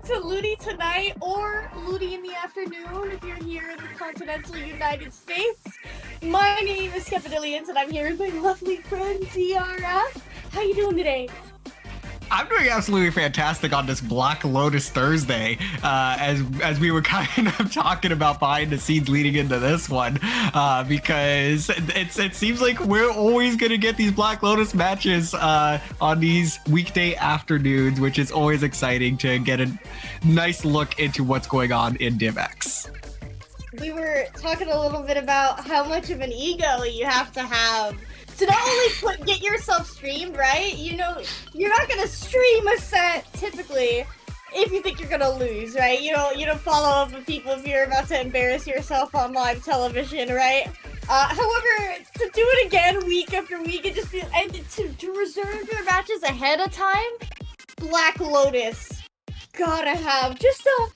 to Ludi Tonight, or Ludi in the Afternoon if you're here in the continental United States. My name is Skepidillions, and I'm here with my lovely friend DRF. How you doing today? I'm doing absolutely fantastic on this Black Lotus Thursday, as we were kind of talking about behind the scenes leading into this one, because it seems like we're always going to get these Black Lotus matches on these weekday afternoons, which is always exciting to get a nice look into what's going on in DivX. We were talking a little bit about how much of an ego you have to not only get yourself streamed, right? You know, you're not gonna stream a set typically if you think you're gonna lose, right? You don't follow up with people if you're about to embarrass yourself on live television, right? However, to do it again week after week and to reserve your matches ahead of time, Black Lotus gotta have just a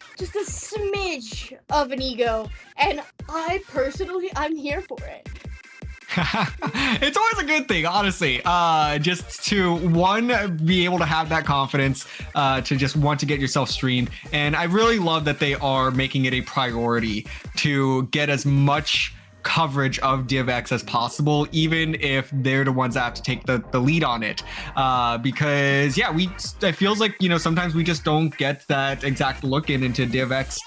smidge of an ego, and I'm here for it. It's always a good thing, honestly, just to be able to have that confidence, to just want to get yourself streamed. And I really love that they are making it a priority to get as much coverage of DivX as possible, even if they're the ones that have to take the lead on it, because it feels like, sometimes we just don't get that exact look into DivX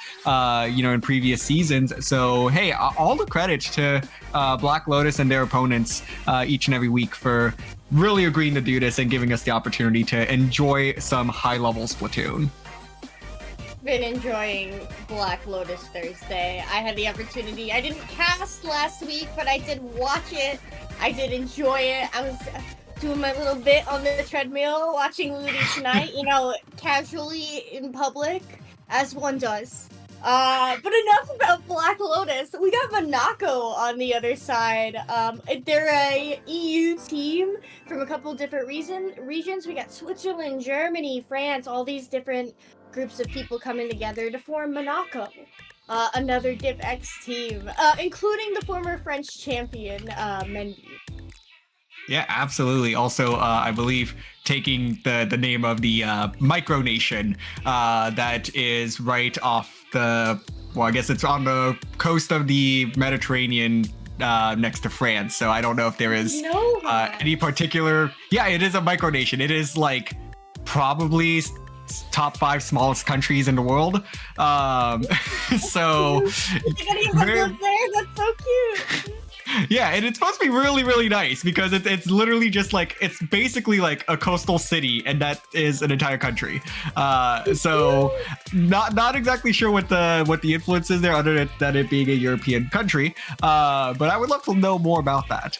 in previous seasons. So hey, all the credit to Black Lotus and their opponents each and every week for really agreeing to do this and giving us the opportunity to enjoy some high-level Splatoon. Been enjoying Black Lotus Thursday. I had the opportunity. I didn't cast last week, but I did watch it. I did enjoy it. I was doing my little bit on the treadmill, watching Ludi Tonight, casually in public, as one does. But enough about Black Lotus. We got Monaco on the other side. They're a EU team from a couple different regions. We got Switzerland, Germany, France, all these different groups of people coming together to form Monaco, another DivX team, including the former French champion, Mendy. Yeah, absolutely. Also, I believe taking the name of the micronation that is right off I guess it's on the coast of the Mediterranean, next to France. So I don't know if there is any particular. Yeah, it is a micronation. It is like probably top 5 smallest countries in the world. So that's so cute. Yeah, and it's supposed to be really, really nice because it's literally just like, it's basically like a coastal city, and that is an entire country. So not exactly sure what the influence is there, other than it being a European country. But I would love to know more about that.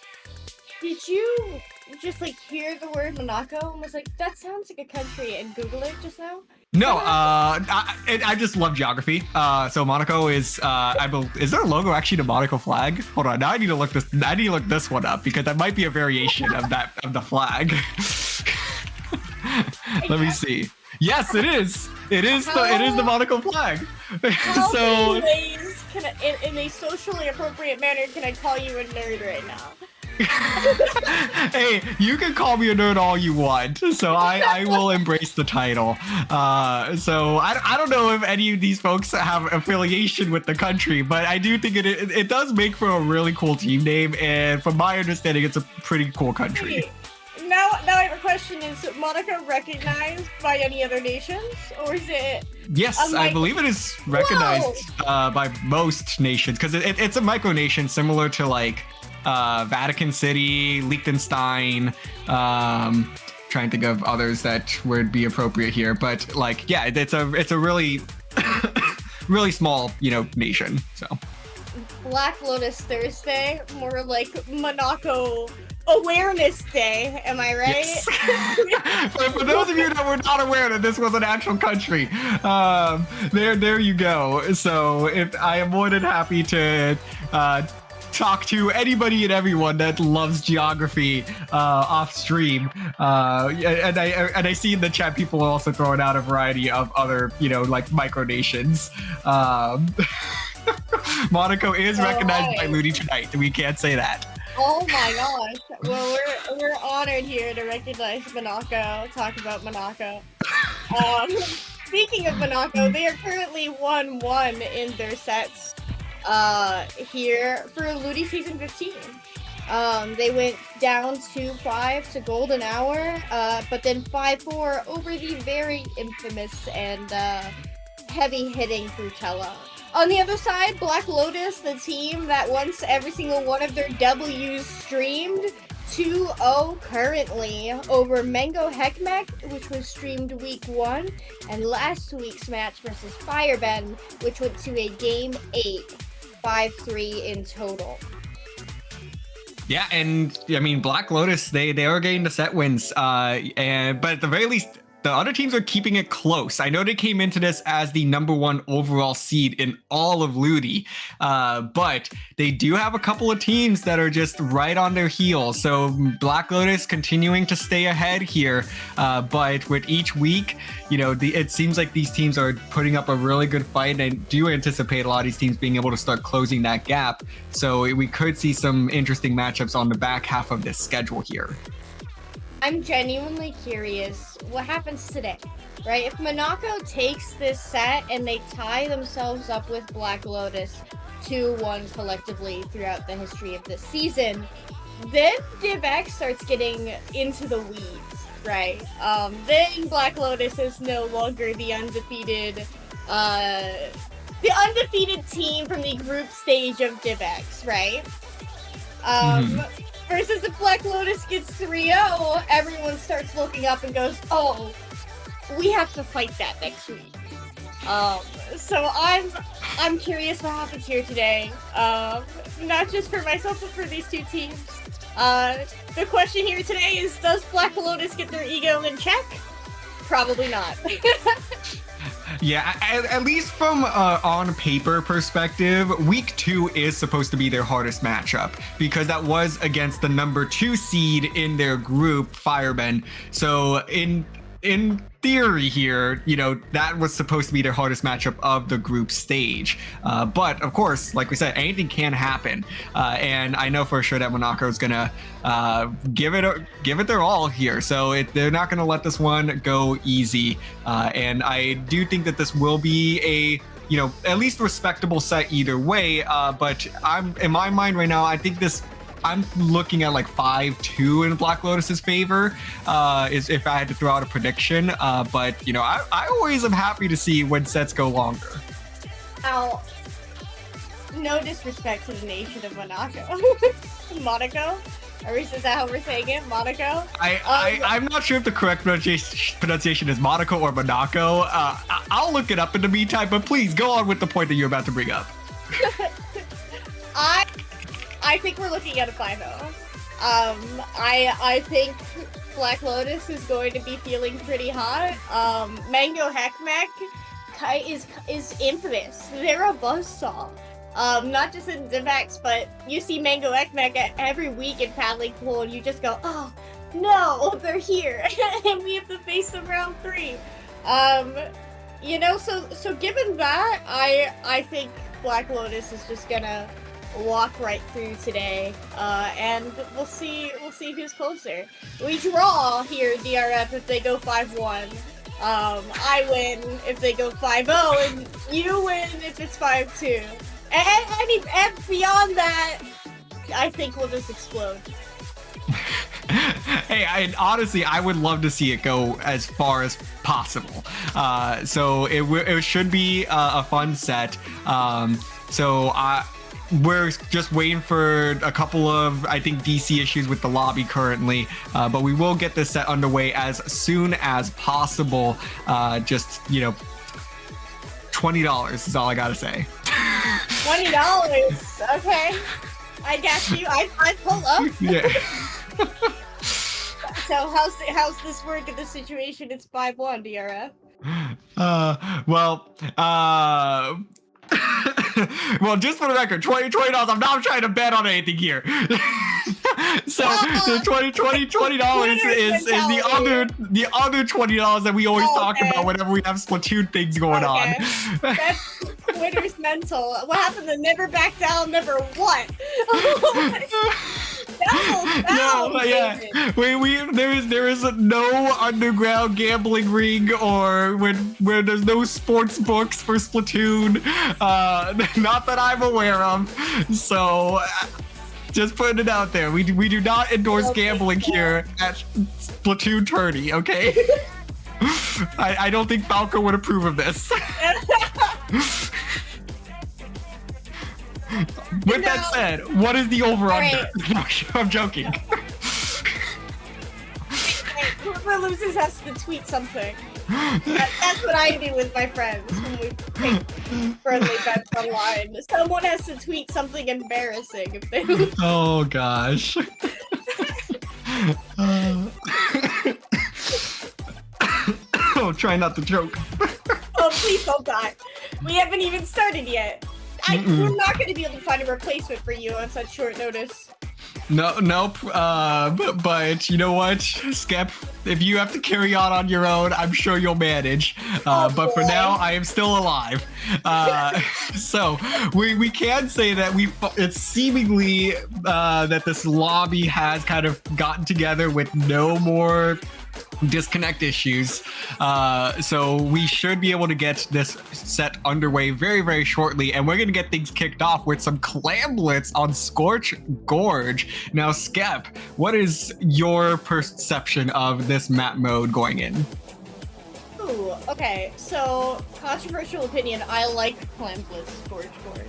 Did you just hear the word Monaco and was like, that sounds like a country, and Google it just now? No, I just love geography. So Monaco is, is there a logo actually the Monaco flag? Hold on, now I need to look this one up because that might be a variation of the flag. Let me see. Yes, it is. It is the Monaco flag. How many ways in a socially appropriate manner can I call you a nerd right now? Hey, you can call me a nerd all you want, so I will embrace the title. So I don't know if any of these folks have affiliation with the country, but I do think it does make for a really cool team name, and from my understanding, it's a pretty cool country. Now I have a question. Is Monaco recognized by any other nations, or is it? Yes, I believe it is recognized by most nations, because it's a micronation similar to Vatican City, Liechtenstein, trying to think of others that would be appropriate here, but it's a really really small nation. So Black Lotus Thursday, more like Monaco Awareness Day, am I right? Yes. for those of you that were not aware that this was an actual country, there you go. So I am more than happy to talk to anybody and everyone that loves geography off stream, and I see in the chat people are also throwing out a variety of other micronations. Monaco is recognized by Ludi Tonight. We can't say that. Oh my gosh. Well, we're honored here to recognize Monaco, talk about Monaco. Speaking of Monaco, they are currently 1-1 in their sets here for Ludi Season 15. They went down 2-5 to Golden Hour, but then 5-4 over the very infamous and heavy-hitting Frutella. On the other side, Black Lotus, the team that wants every single one of their W's streamed, 2-0 currently over Mango Heckmech, which was streamed week 1, and last week's match versus Firebend, which went to a game 8, 5-3 in total. Yeah, and I mean Black Lotus, they are getting the set wins, but at the very least, the other teams are keeping it close. I know they came into this as the #1 overall seed in all of Ludi, but they do have a couple of teams that are just right on their heels. So Black Lotus continuing to stay ahead here, but with each week, it seems like these teams are putting up a really good fight, and I do anticipate a lot of these teams being able to start closing that gap. So we could see some interesting matchups on the back half of this schedule here. I'm genuinely curious what happens today, right? If Monaco takes this set and they tie themselves up with Black Lotus 2-1 collectively throughout the history of this season, then DivX starts getting into the weeds, right? Then Black Lotus is no longer the undefeated team from the group stage of DivX, right? Versus if Black Lotus gets 3-0, everyone starts looking up and goes, oh, we have to fight that next week. So I'm curious what happens here today. Not just for myself, but for these two teams. The question here today is, does Black Lotus get their ego in check? Probably not. Yeah, at least from on paper perspective, week 2 is supposed to be their hardest matchup because that was against the #2 seed in their group, Firebend. So in theory here, that was supposed to be their hardest matchup of the group stage. But of course, like we said, anything can happen. And I know for sure that Monaco is gonna give it their all here. So they're not gonna let this one go easy. And I do think that this will be a at least respectable set either way. But in my mind right now, I think I'm looking at like 5-2 in Black Lotus's favor, is if I had to throw out a prediction. But I always am happy to see when sets go longer. Now, no disrespect to the nation of Monaco. Monaco? Is that how we're saying it? Monaco? I'm not sure if the correct pronunciation is Monaco or Monaco. I'll look it up in the meantime, but please go on with the point that you're about to bring up. I think we're looking at a 5-0. I think Black Lotus is going to be feeling pretty hot. Mango Heckmech is infamous. They're a buzzsaw. Not just in DivX, but you see Mango Heckmech every week in Paddling Pool, and you just go, oh no, they're here, and we have to face them round 3. So given that, I think Black Lotus is just gonna walk right through today, and we'll see who's closer. We draw here, DRF, if they go 5-1. I win if they go 5-0, and you win if it's 5-2. And beyond that, I think we'll just explode. Hey, honestly, I would love to see it go as far as possible. So it should be a fun set. We're just waiting for a couple of, I think, DC issues with the lobby currently, but we will get this set underway as soon as possible. Just, $20 is all I gotta say. $20? Okay. I got you. I pull up. Yeah. So how's this work in this situation? It's 5-1, DRF. Well, just for the record, $20. I'm not trying to bet on anything here. So the $20 is the other $20 that we always talk about whenever we have Splatoon things going on. That's Twitter's mental. What happened to never back down, never what? No, yeah. There is no underground gambling ring or where there's no sports books for Splatoon. Not that I'm aware of. So just putting it out there. We do not endorse gambling here at SplatoonTourney, okay? I don't think Falco would approve of this. With that said, what is the over-under? Right. I'm joking. Whoever loses has to tweet something. That's what I do with my friends when we take friendly bets online. Someone has to tweet something embarrassing if they lose. Oh gosh. Oh, try not to choke. Oh, please don't die. We haven't even started yet. We're not going to be able to find a replacement for you on such short notice. Nope. But you know what, Skep? If you have to carry on your own, I'm sure you'll manage. But for now, I am still alive. So we can say that it's seemingly that this lobby has kind of gotten together with no more disconnect issues. So we should be able to get this set underway very, very shortly, and we're going to get things kicked off with some clamblets on Scorch Gorge. Now, Skep, what is your perception of this map mode going in? Ooh, okay, so controversial opinion, I like clamblets Scorch Gorge.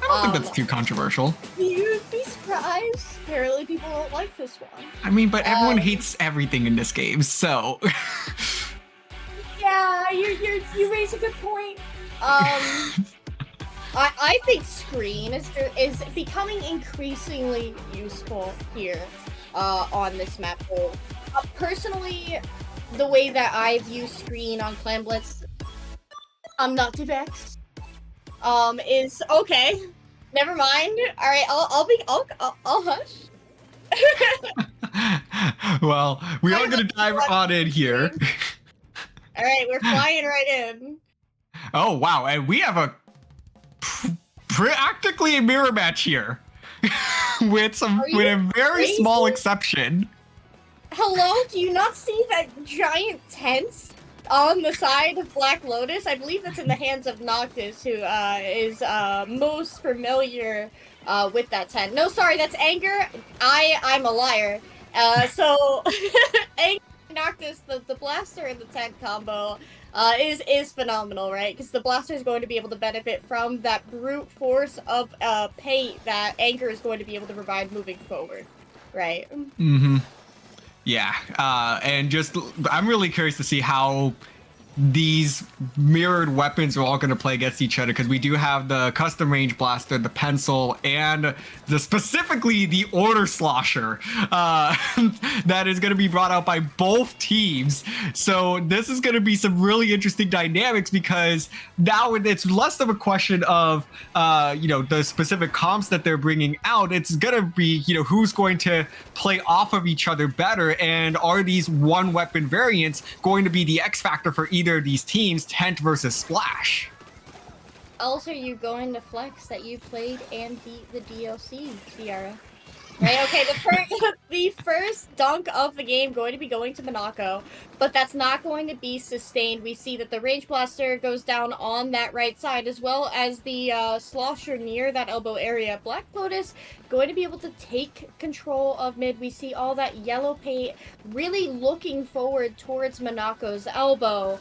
I don't think that's too controversial. You'd be surprised. Apparently people don't like this one. I mean, but everyone hates everything in this game, so... Yeah, you raise a good point. I think screen is becoming increasingly useful here on this map. Personally, the way that I view screen on clamblets, I'm not too vexed. Is okay. Never mind. All right, I'll hush. Well, we are gonna dive on in here. All right, we're flying right in. Oh wow, and we have a practically a mirror match here, with a very small exception. Hello, do you not see that giant tent on the side of Black Lotus? I believe that's in the hands of Noctis, who is most familiar with that tent. No, sorry, that's Anger. I'm a liar. So Anger, Noctis, the blaster and the tent combo is phenomenal, right? Because the blaster is going to be able to benefit from that brute force of paint that Anger is going to be able to provide moving forward, right? Mm-hmm. Yeah, and just I'm really curious to see how these mirrored weapons are all going to play against each other, because we do have the custom range blaster, the pencil, and specifically the order slosher that is going to be brought out by both teams. So this is going to be some really interesting dynamics, because now it's less of a question of the specific comps that they're bringing out. It's going to be who's going to play off of each other better, and are these one weapon variants going to be the X factor for either of these teams, Tent versus Splash? Also, you're going to flex that you played and beat the DLC, Tiara. Right, okay, the first dunk of the game going to be going to Monaco, but that's not going to be sustained. We see that the range blaster goes down on that right side, as well as the slosher near that elbow area. Black Lotus going to be able to take control of mid. We see all that yellow paint really looking forward towards Monaco's elbow.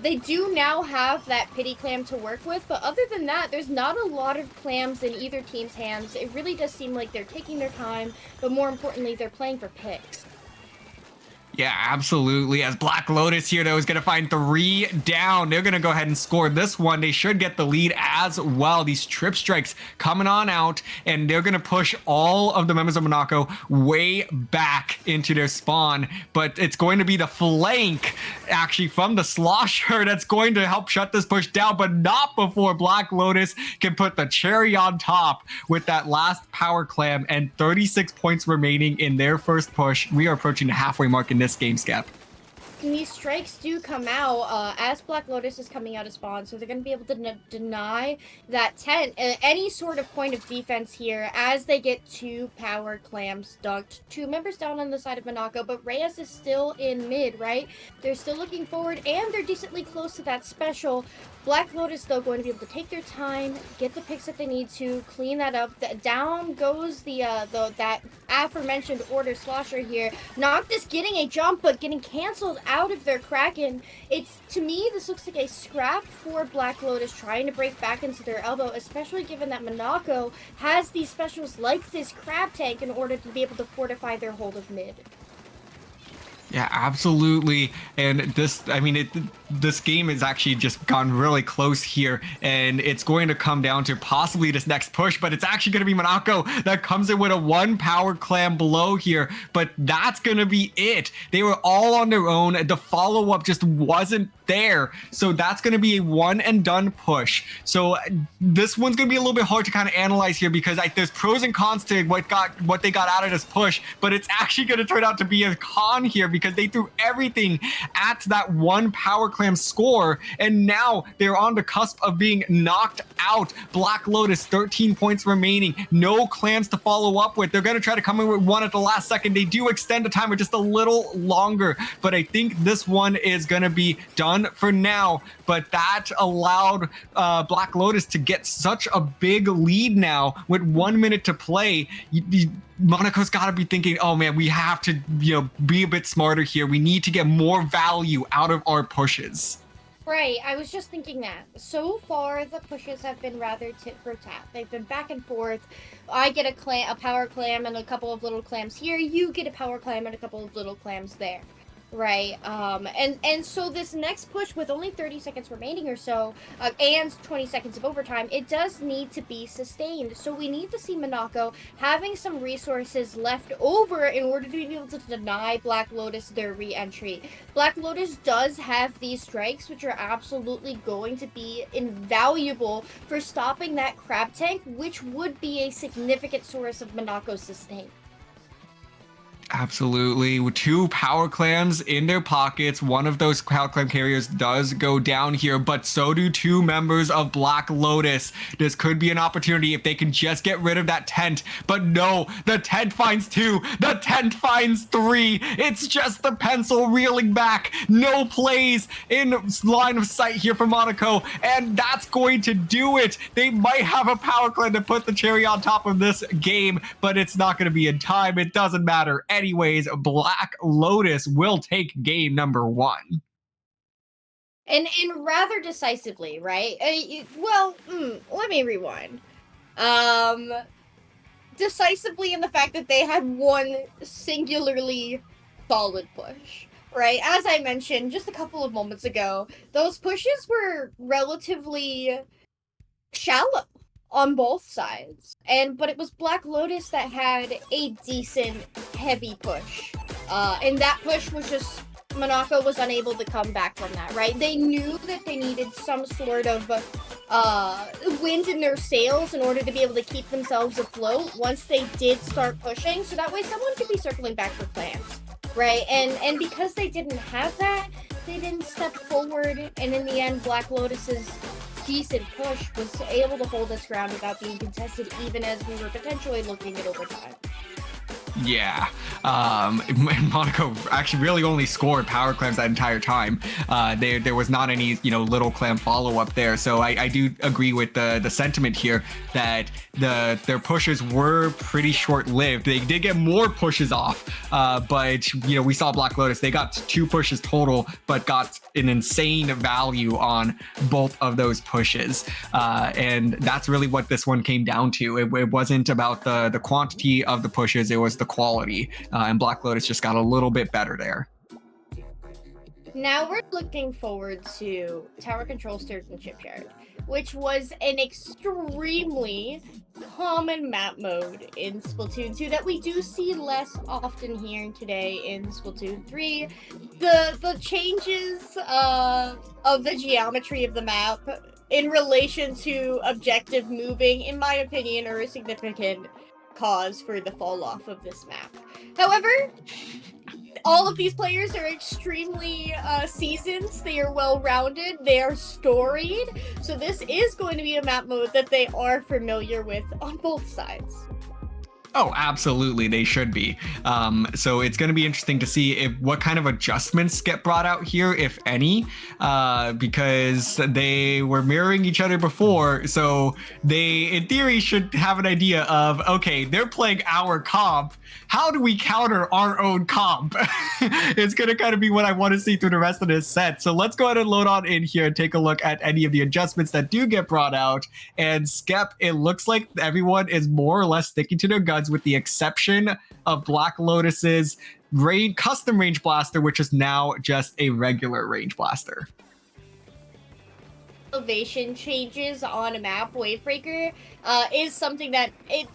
They do now have that pity clam to work with, but other than that, there's not a lot of clams in either team's hands. It really does seem like they're taking their time, but more importantly, they're playing for picks. Yeah, absolutely. As Black Lotus here, though, is going to find 3 down. They're going to go ahead and score this one. They should get the lead as well. These trip strikes coming on out, and they're going to push all of the members of Monaco way back into their spawn. But it's going to be the flank, actually, from the slosher that's going to help shut this push down, but not before Black Lotus can put the cherry on top with that last power clam, and 36 points remaining in their first push. We are approaching the halfway mark in this game, Skep. these strikes do come out as Black Lotus is coming out of spawn, so they're going to be able to deny that tent any sort of point of defense here as they get 2 power clams dunked. 2 members down on the side of Monaco, but Reyes is still in mid, right? They're still looking forward, and they're decently close to that special. Black Lotus, though, going to be able to take their time, get the picks that they need to, clean that up. Down goes that aforementioned order slosher here. Noctis getting a jump, but getting canceled out of their Kraken. To me, this looks like a scrap for Black Lotus trying to break back into their elbow, especially given that Monaco has these specials like this crab tank in order to be able to fortify their hold of mid. Yeah, absolutely. And this, I mean, this game has actually just gone really close here, and it's going to come down to possibly this next push, but it's actually going to be Monaco that comes in with a 1 power clam below here, but that's going to be it. They were all on their own. The follow-up just wasn't there. So that's going to be a 1 and done push. So this one's going to be a little bit hard to kind of analyze here because there's pros and cons to what they got out of this push, but it's actually going to turn out to be a con here because they threw everything at that 1 power clam score, and now they're on the cusp of being knocked out. Black Lotus, 13 points remaining, no clams to follow up with. They're going to try to come in with 1 at the last second. They do extend the timer just a little longer, but I think this one is going to be done for now. But that allowed Black Lotus to get such a big lead now with 1 minute to play. Monaco's got to be thinking, oh man, we have to, be a bit smarter here. We need to get more value out of our pushes. Right, I was just thinking that. So far, the pushes have been rather tit for tat. They've been back and forth. I get a power clam and a couple of little clams here. You get a power clam and a couple of little clams there. Right, and so this next push with only 30 seconds remaining or so, and 20 seconds of overtime, it does need to be sustained. So we need to see Monaco having some resources left over in order to be able to deny Black Lotus their re-entry. Black Lotus does have these strikes, which are absolutely going to be invaluable for stopping that crab tank, which would be a significant source of Monaco's sustain. Absolutely. With 2 power clams in their pockets, one of those power clam carriers does go down here, but so do 2 members of Black Lotus. This could be an opportunity if they can just get rid of that tent, but no, the tent finds 2, the tent finds 3. It's just the pencil reeling back. No plays in line of sight here for Monaco, and that's going to do it. They might have a power clam to put the cherry on top of this game, but it's not going to be in time. It doesn't matter. Anyways, Black Lotus will take game number 1. And rather decisively, right? Let me rewind. Decisively in the fact that they had one singularly solid push, right? As I mentioned just a couple of moments ago, those pushes were relatively shallow on both sides, but it was Black Lotus that had a decent heavy push, and that push was just Monaco was unable to come back from that, right? They knew that they needed some sort of wind in their sails in order to be able to keep themselves afloat once they did start pushing, so that way someone could be circling back for plans, right? And because they didn't have that, they didn't step forward, and in the end, Black Lotus's decent push was able to hold its ground without being contested, even as we were potentially looking at overtime. Yeah, Monaco actually really only scored power clams that entire time. There was not any, little clam follow-up there. So I do agree with the sentiment here that their pushes were pretty short-lived. They did get more pushes off, but, we saw Black Lotus. They got 2 pushes total, but got an insane value on both of those pushes. And that's really what this one came down to. It wasn't about the quantity of the pushes. It was the quality, and Black Lotus just got a little bit better there. Now we're looking forward to Tower Control Sturgeon Shipyard, which was an extremely common map mode in Splatoon 2 that we do see less often here today in Splatoon 3. The changes of the geometry of the map in relation to objective moving, in my opinion, are a significant cause for the fall off of this map. However, all of these players are extremely seasoned. They are well-rounded. They are storied. So this is going to be a map mode that they are familiar with on both sides. Oh, absolutely, they should be. So it's going to be interesting to see what kind of adjustments get brought out here, if any, because they were mirroring each other before. So they, in theory, should have an idea of, okay, they're playing our comp. How do we counter our own comp? It's going to kind of be what I want to see through the rest of this set. So let's go ahead and load on in here and take a look at any of the adjustments that do get brought out. And Skep, it looks like everyone is more or less sticking to their guns, with the exception of Black Lotus's custom range blaster, which is now just a regular range blaster. Elevation changes on a map, Wavebreaker, is something that it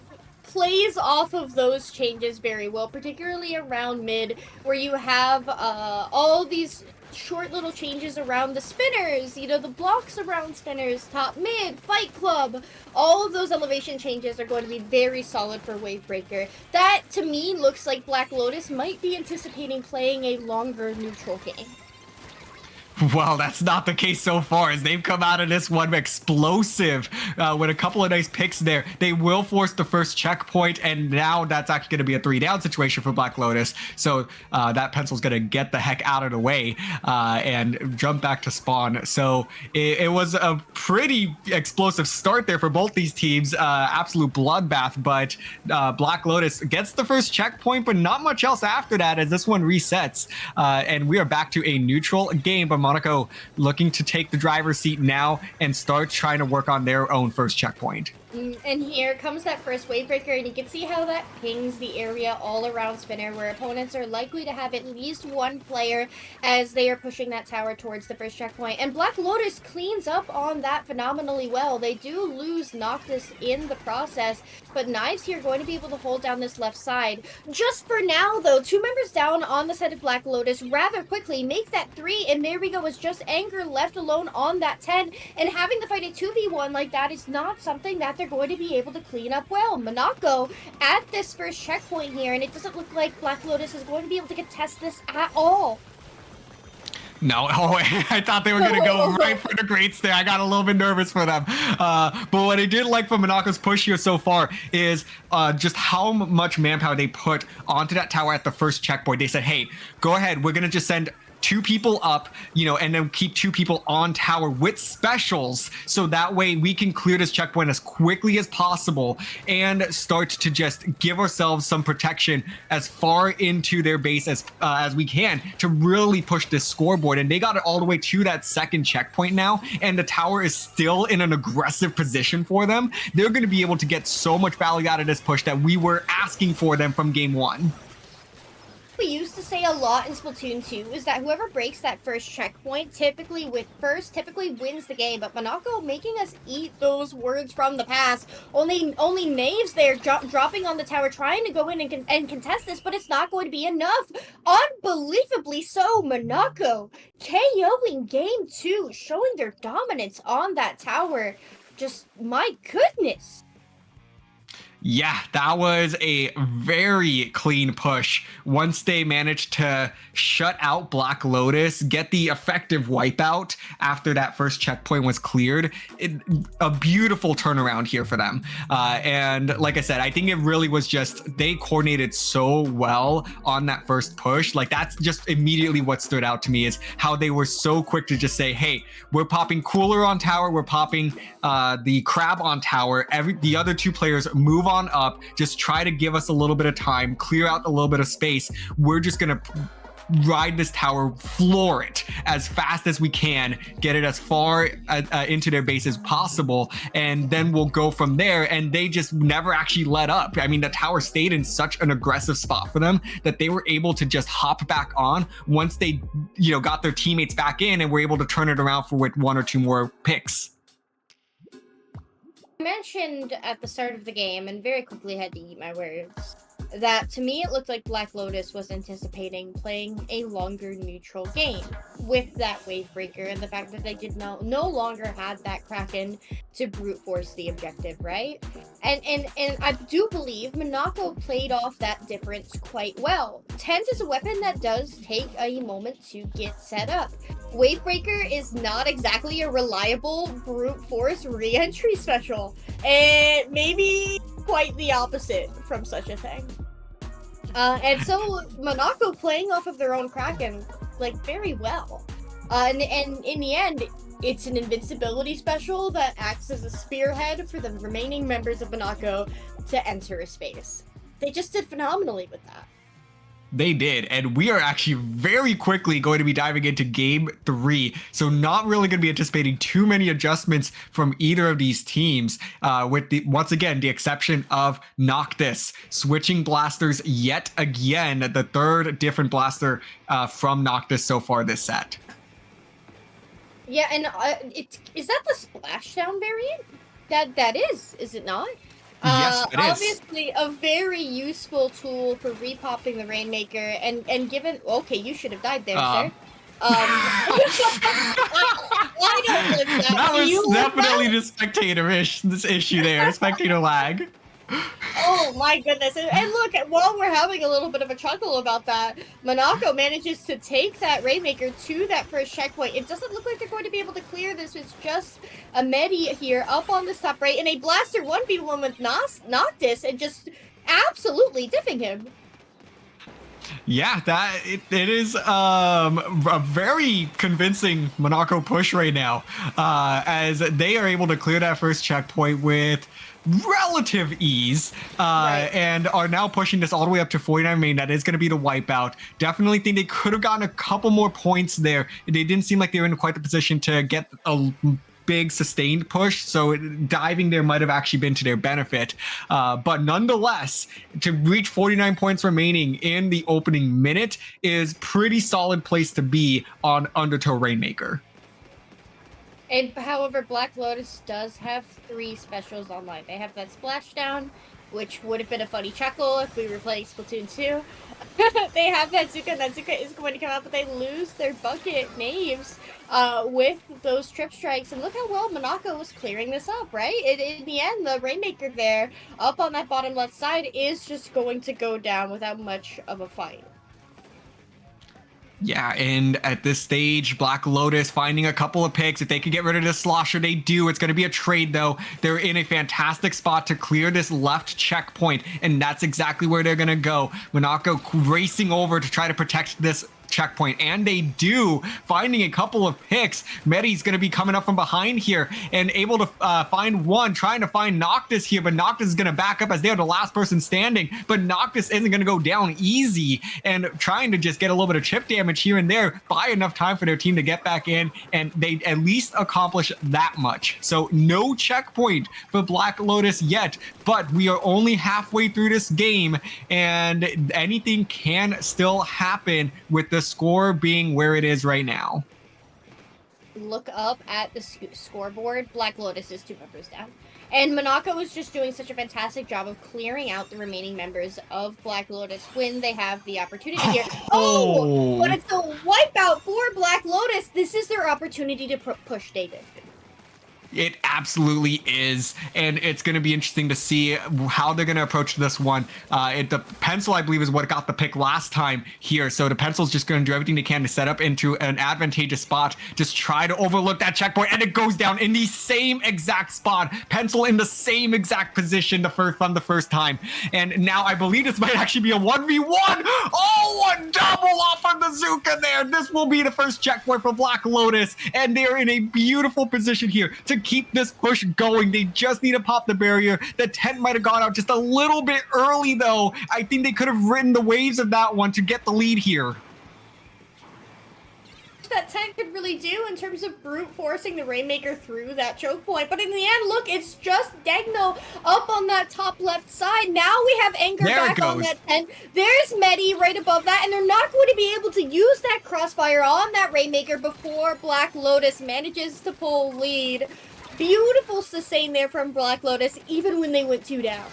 plays off of those changes very well, particularly around mid, where you have all these short little changes around the spinners, you know, the blocks around spinners, top mid, fight club. All of those elevation changes are going to be very solid for Wavebreaker. That, to me, looks like Black Lotus might be anticipating playing a longer neutral game. Well, that's not the case so far, as they've come out of this one explosive with a couple of nice picks there. They will force the first checkpoint, and now that's actually going to be a 3-down situation for Black Lotus. So that pencil's going to get the heck out of the way and jump back to spawn. So it was a pretty explosive start there for both these teams. Absolute bloodbath, but Black Lotus gets the first checkpoint, but not much else after that as this one resets. And we are back to a neutral game, but Monaco looking to take the driver's seat now and start trying to work on their own first checkpoint. And here comes that first Wavebreaker, and you can see how that pings the area all around Spinner, where opponents are likely to have at least one player as they are pushing that tower towards the first checkpoint. And Black Lotus cleans up on that phenomenally well. They do lose Noctis in the process, but Knives here are going to be able to hold down this left side. Just for now, though, 2 members down on the side of Black Lotus rather quickly make that 3, and there we go. It's just Anger left alone on that 10, and having to fight a 2v1 like that is not something that they're going to be able to clean up well. Monaco at this first checkpoint here, and it doesn't look like Black Lotus is going to be able to contest this at all. No, I thought they were going to go right for the greats there. I got a little bit nervous for them. But what I did like from Monaco's push here so far is just how much manpower they put onto that tower at the first checkpoint. They said, hey, go ahead. We're going to just send 2 people up, you know, and then keep 2 people on tower with specials, so that way we can clear this checkpoint as quickly as possible and start to just give ourselves some protection as far into their base as we can to really push this scoreboard. And they got it all the way to that second checkpoint now, and the tower is still in an aggressive position for them. They're going to be able to get so much value out of this push that we were asking for them from game 1. We used to say a lot in Splatoon 2 is that whoever breaks that first checkpoint typically wins the game, but Monaco making us eat those words from the past. Only Knaves there dropping on the tower, trying to go in and contest this, but it's not going to be enough. Unbelievably so, Monaco KOing game 2, showing their dominance on that tower. Just, my goodness. Yeah, that was a very clean push. Once they managed to shut out Black Lotus, get the effective wipeout after that first checkpoint was cleared, a beautiful turnaround here for them. And like I said, I think it really was just they coordinated so well on that first push. Like, that's just immediately what stood out to me, is how they were so quick to just say, hey, we're popping Cooler on tower, we're popping the Crab on tower. The other 2 players move on up, just try to give us a little bit of time, clear out a little bit of space. We're just gonna ride this tower, floor it as fast as we can, get it as far into their base as possible, and then we'll go from there. And they just never actually let up. I mean, the tower stayed in such an aggressive spot for them that they were able to just hop back on once they, you know, got their teammates back in and were able to turn it around for with 1 or 2 more picks. I mentioned at the start of the game, and very quickly had to eat my words, that to me it looked like Black Lotus was anticipating playing a longer neutral game with that wave breaker and the fact that they did no longer have that Kraken to brute force the objective, right? And I do believe Monaco played off that difference quite well. Tent is a weapon that does take a moment to get set up. Wavebreaker is not exactly a reliable brute force re-entry special. And maybe quite the opposite from such a thing. And so Monaco playing off of their own Kraken, like, very well. And in the end, it's an invincibility special that acts as a spearhead for the remaining members of Monaco to enter a space. They just did phenomenally with that. They did, and we are actually very quickly going to be diving into game 3, so not really going to be anticipating too many adjustments from either of these teams, with the once again the exception of Noctis switching blasters yet again, the third different blaster from Noctis so far this set. Yeah, and is that the splashdown variant? That is it not? Yes, it is. Obviously a very useful tool for repopping the Rainmaker, and given, okay, you should have died there, sir. I don't live that. That was definitely the spectator-ish, this issue there, spectator lag. Oh my goodness. And look, while we're having a little bit of a chuckle about that, Monaco manages to take that Rainmaker to that first checkpoint. It doesn't look like they're going to be able to clear this. It's just a Medi here up on the top right, and a blaster 1v1 with Noctis and just absolutely diffing him. Yeah, it is a very convincing Monaco push right now, as they are able to clear that first checkpoint with relative ease, Right. and are now pushing this all the way up to 49 main. That is going to be the wipeout. Definitely think they could have gotten a couple more points there. They didn't seem like they were in quite the position to get a big sustained push, so diving there might have actually been to their benefit, but nonetheless, to reach 49 points remaining in the opening minute is pretty solid place to be on Undertow Rainmaker. And however, Black Lotus does have 3 specials online. They have that splashdown, which would have been a funny chuckle if we were playing Splatoon 2. They have that Zuka, and that Zuka is going to come out, but they lose their bucket knaves with those trip strikes. And look how well Monaco was clearing this up, right? In the end, the Rainmaker there, up on that bottom left side, is just going to go down without much of a fight. Yeah, and at this stage, Black Lotus finding a couple of picks. If they could get rid of this slosher, they do. It's going to be a trade, though. They're in a fantastic spot to clear this left checkpoint, and that's exactly where they're going to go. Monaco racing over to try to protect this checkpoint, and they do, finding a couple of picks. Medi's going to be coming up from behind here and able to find one, trying to find Noctis here, but Noctis is going to back up as they're the last person standing, but Noctis isn't going to go down easy, and trying to just get a little bit of chip damage here and there, buy enough time for their team to get back in, and they at least accomplish that much. So no checkpoint for Black Lotus yet, but we are only halfway through this game, and anything can still happen with the score being where it is right now. Look up at the scoreboard. Black Lotus is 2 members down. And Monaco is just doing such a fantastic job of clearing out the remaining members of Black Lotus when they have the opportunity here. Oh! But it's a wipeout for Black Lotus. This is their opportunity to push David. It absolutely is, and it's going to be interesting to see how they're going to approach this one. The pencil, I believe, is what got the pick last time here, so the pencil's just going to do everything they can to set up into an advantageous spot, just try to overlook that checkpoint, and it goes down in the same exact spot. Pencil in the same exact position from the first time, and now I believe this might actually be a 1v1. Oh, a double off of the Zuka there. This will be the first checkpoint for Black Lotus, and they're in a beautiful position here to keep this push going. They just need to pop the barrier. The tent might have gone out just a little bit early, though. I think they could have ridden the waves of that one to get the lead here. That tent could really do in terms of brute forcing the Rainmaker through that choke point, but in the end, look, it's just Degno up on that top left side. Now we have Anger back on that tent. There's Medi right above that, and they're not going to be able to use that crossfire on that Rainmaker before Black Lotus manages to pull lead. Beautiful sustain there from Black Lotus, even when they went 2 down.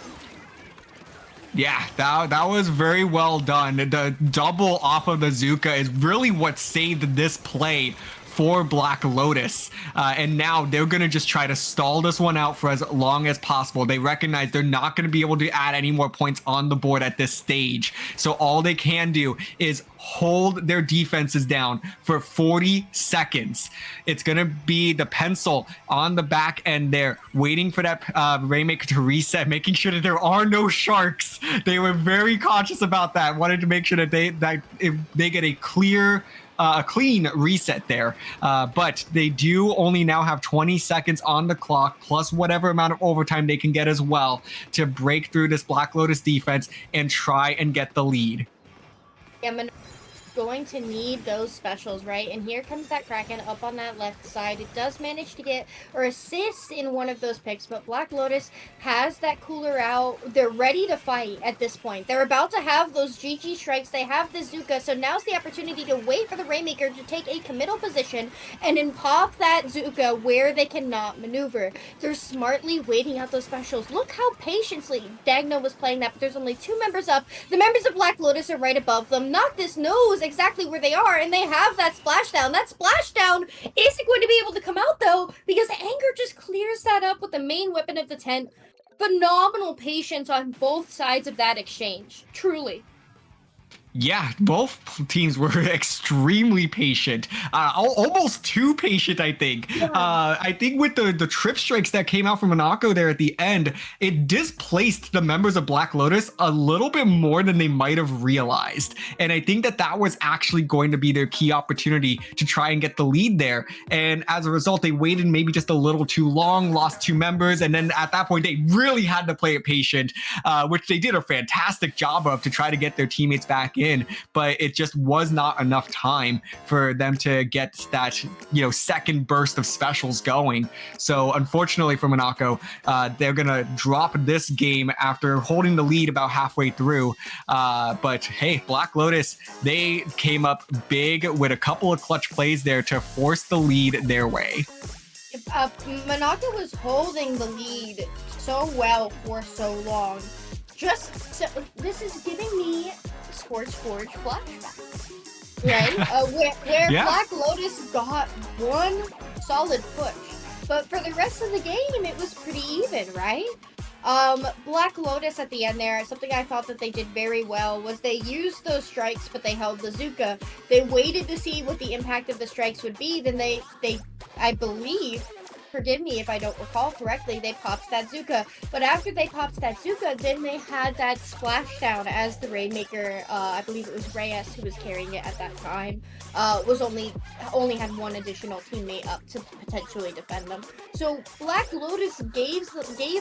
Yeah, that was very well done. The double off of the Zuka is really what saved this play for Black Lotus. And now they're going to just try to stall this one out for as long as possible. They recognize they're not going to be able to add any more points on the board at this stage. So all they can do is hold their defenses down for 40 seconds. It's going to be the pencil on the back end there, waiting for that Rainmaker to reset, making sure that there are no sharks. They were very cautious about that, wanted to make sure that they get a clean reset there. But they do only now have 20 seconds on the clock, plus whatever amount of overtime they can get as well, to break through this Black Lotus defense and try and get the lead. Yeah, going to need those specials, right? And here comes that Kraken up on that left side. It does manage to get or assist in one of those picks, but Black Lotus has that cooler out. They're ready to fight at this point. They're about to have those GG strikes. They have the Zuka, so now's the opportunity to wait for the Rainmaker to take a committal position and then pop that Zuka where they cannot maneuver. They're smartly waiting out those specials. Look how patiently Dagno was playing that, but there's only 2 members up. The members of Black Lotus are right above them. Noctis knows exactly where they are, and they have that splashdown. That splashdown isn't going to be able to come out, though, because Anger just clears that up with the main weapon of the tent. Phenomenal patience on both sides of that exchange. Truly. Yeah, both teams were extremely patient, almost too patient, I think. Yeah. I think with the trip strikes that came out from Monaco there at the end, it displaced the members of Black Lotus a little bit more than they might have realized. And I think that was actually going to be their key opportunity to try and get the lead there. And as a result, they waited maybe just a little too long, lost 2 members. And then at that point, they really had to play it patient, which they did a fantastic job of to try to get their teammates back in. But it just was not enough time for them to get that, second burst of specials going. So unfortunately for Monaco, they're gonna drop this game after holding the lead about halfway through. But hey, Black Lotus, they came up big with a couple of clutch plays there to force the lead their way. Monaco was holding the lead so well for so long. This is giving me Scorch Forge flashbacks, right? Where yeah. Black Lotus got one solid push, but for the rest of the game, it was pretty even, right? Black Lotus at the end there, something I thought that they did very well was they used those strikes, but they held the Zuka. They waited to see what the impact of the strikes would be, then they I believe, forgive me if I don't recall correctly, they popped that Zuka. But after they popped that Zuka, then they had that splashdown as the Rainmaker, I believe it was Reyes who was carrying it at that time, was only had one additional teammate up to potentially defend them. So Black Lotus gave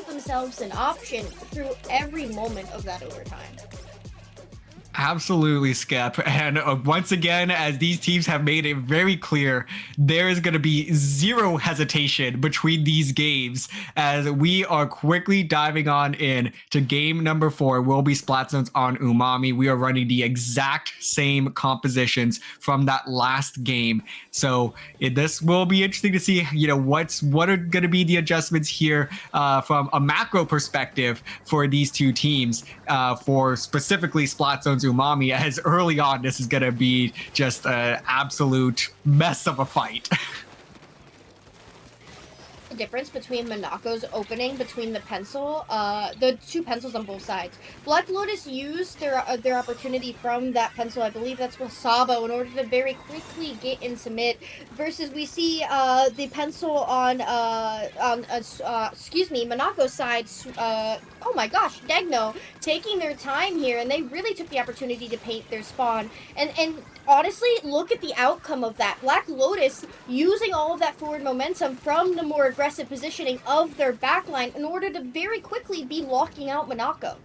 themselves an option through every moment of that overtime. Absolutely, Skep. And once again, as these teams have made it very clear, there is going to be zero hesitation between these games as we are quickly diving on in to game number 4, will be Splat Zones on Umami. We are running the exact same compositions from that last game. So this will be interesting to see, what are going to be the adjustments here from a macro perspective for these two teams, for specifically Splat Zones Umami, as early on this is going to be just an absolute mess of a fight. The difference between Monaco's opening between the pencil, the 2 pencils on both sides. Black Lotus used their opportunity from that pencil, I believe that's Wasabo, in order to very quickly get into mid, versus we see the pencil on Monaco's side, oh my gosh, Degno, taking their time here, and they really took the opportunity to paint their spawn. And honestly, look at the outcome of that. Black Lotus using all of that forward momentum from the more aggressive positioning of their backline in order to very quickly be locking out Monaco.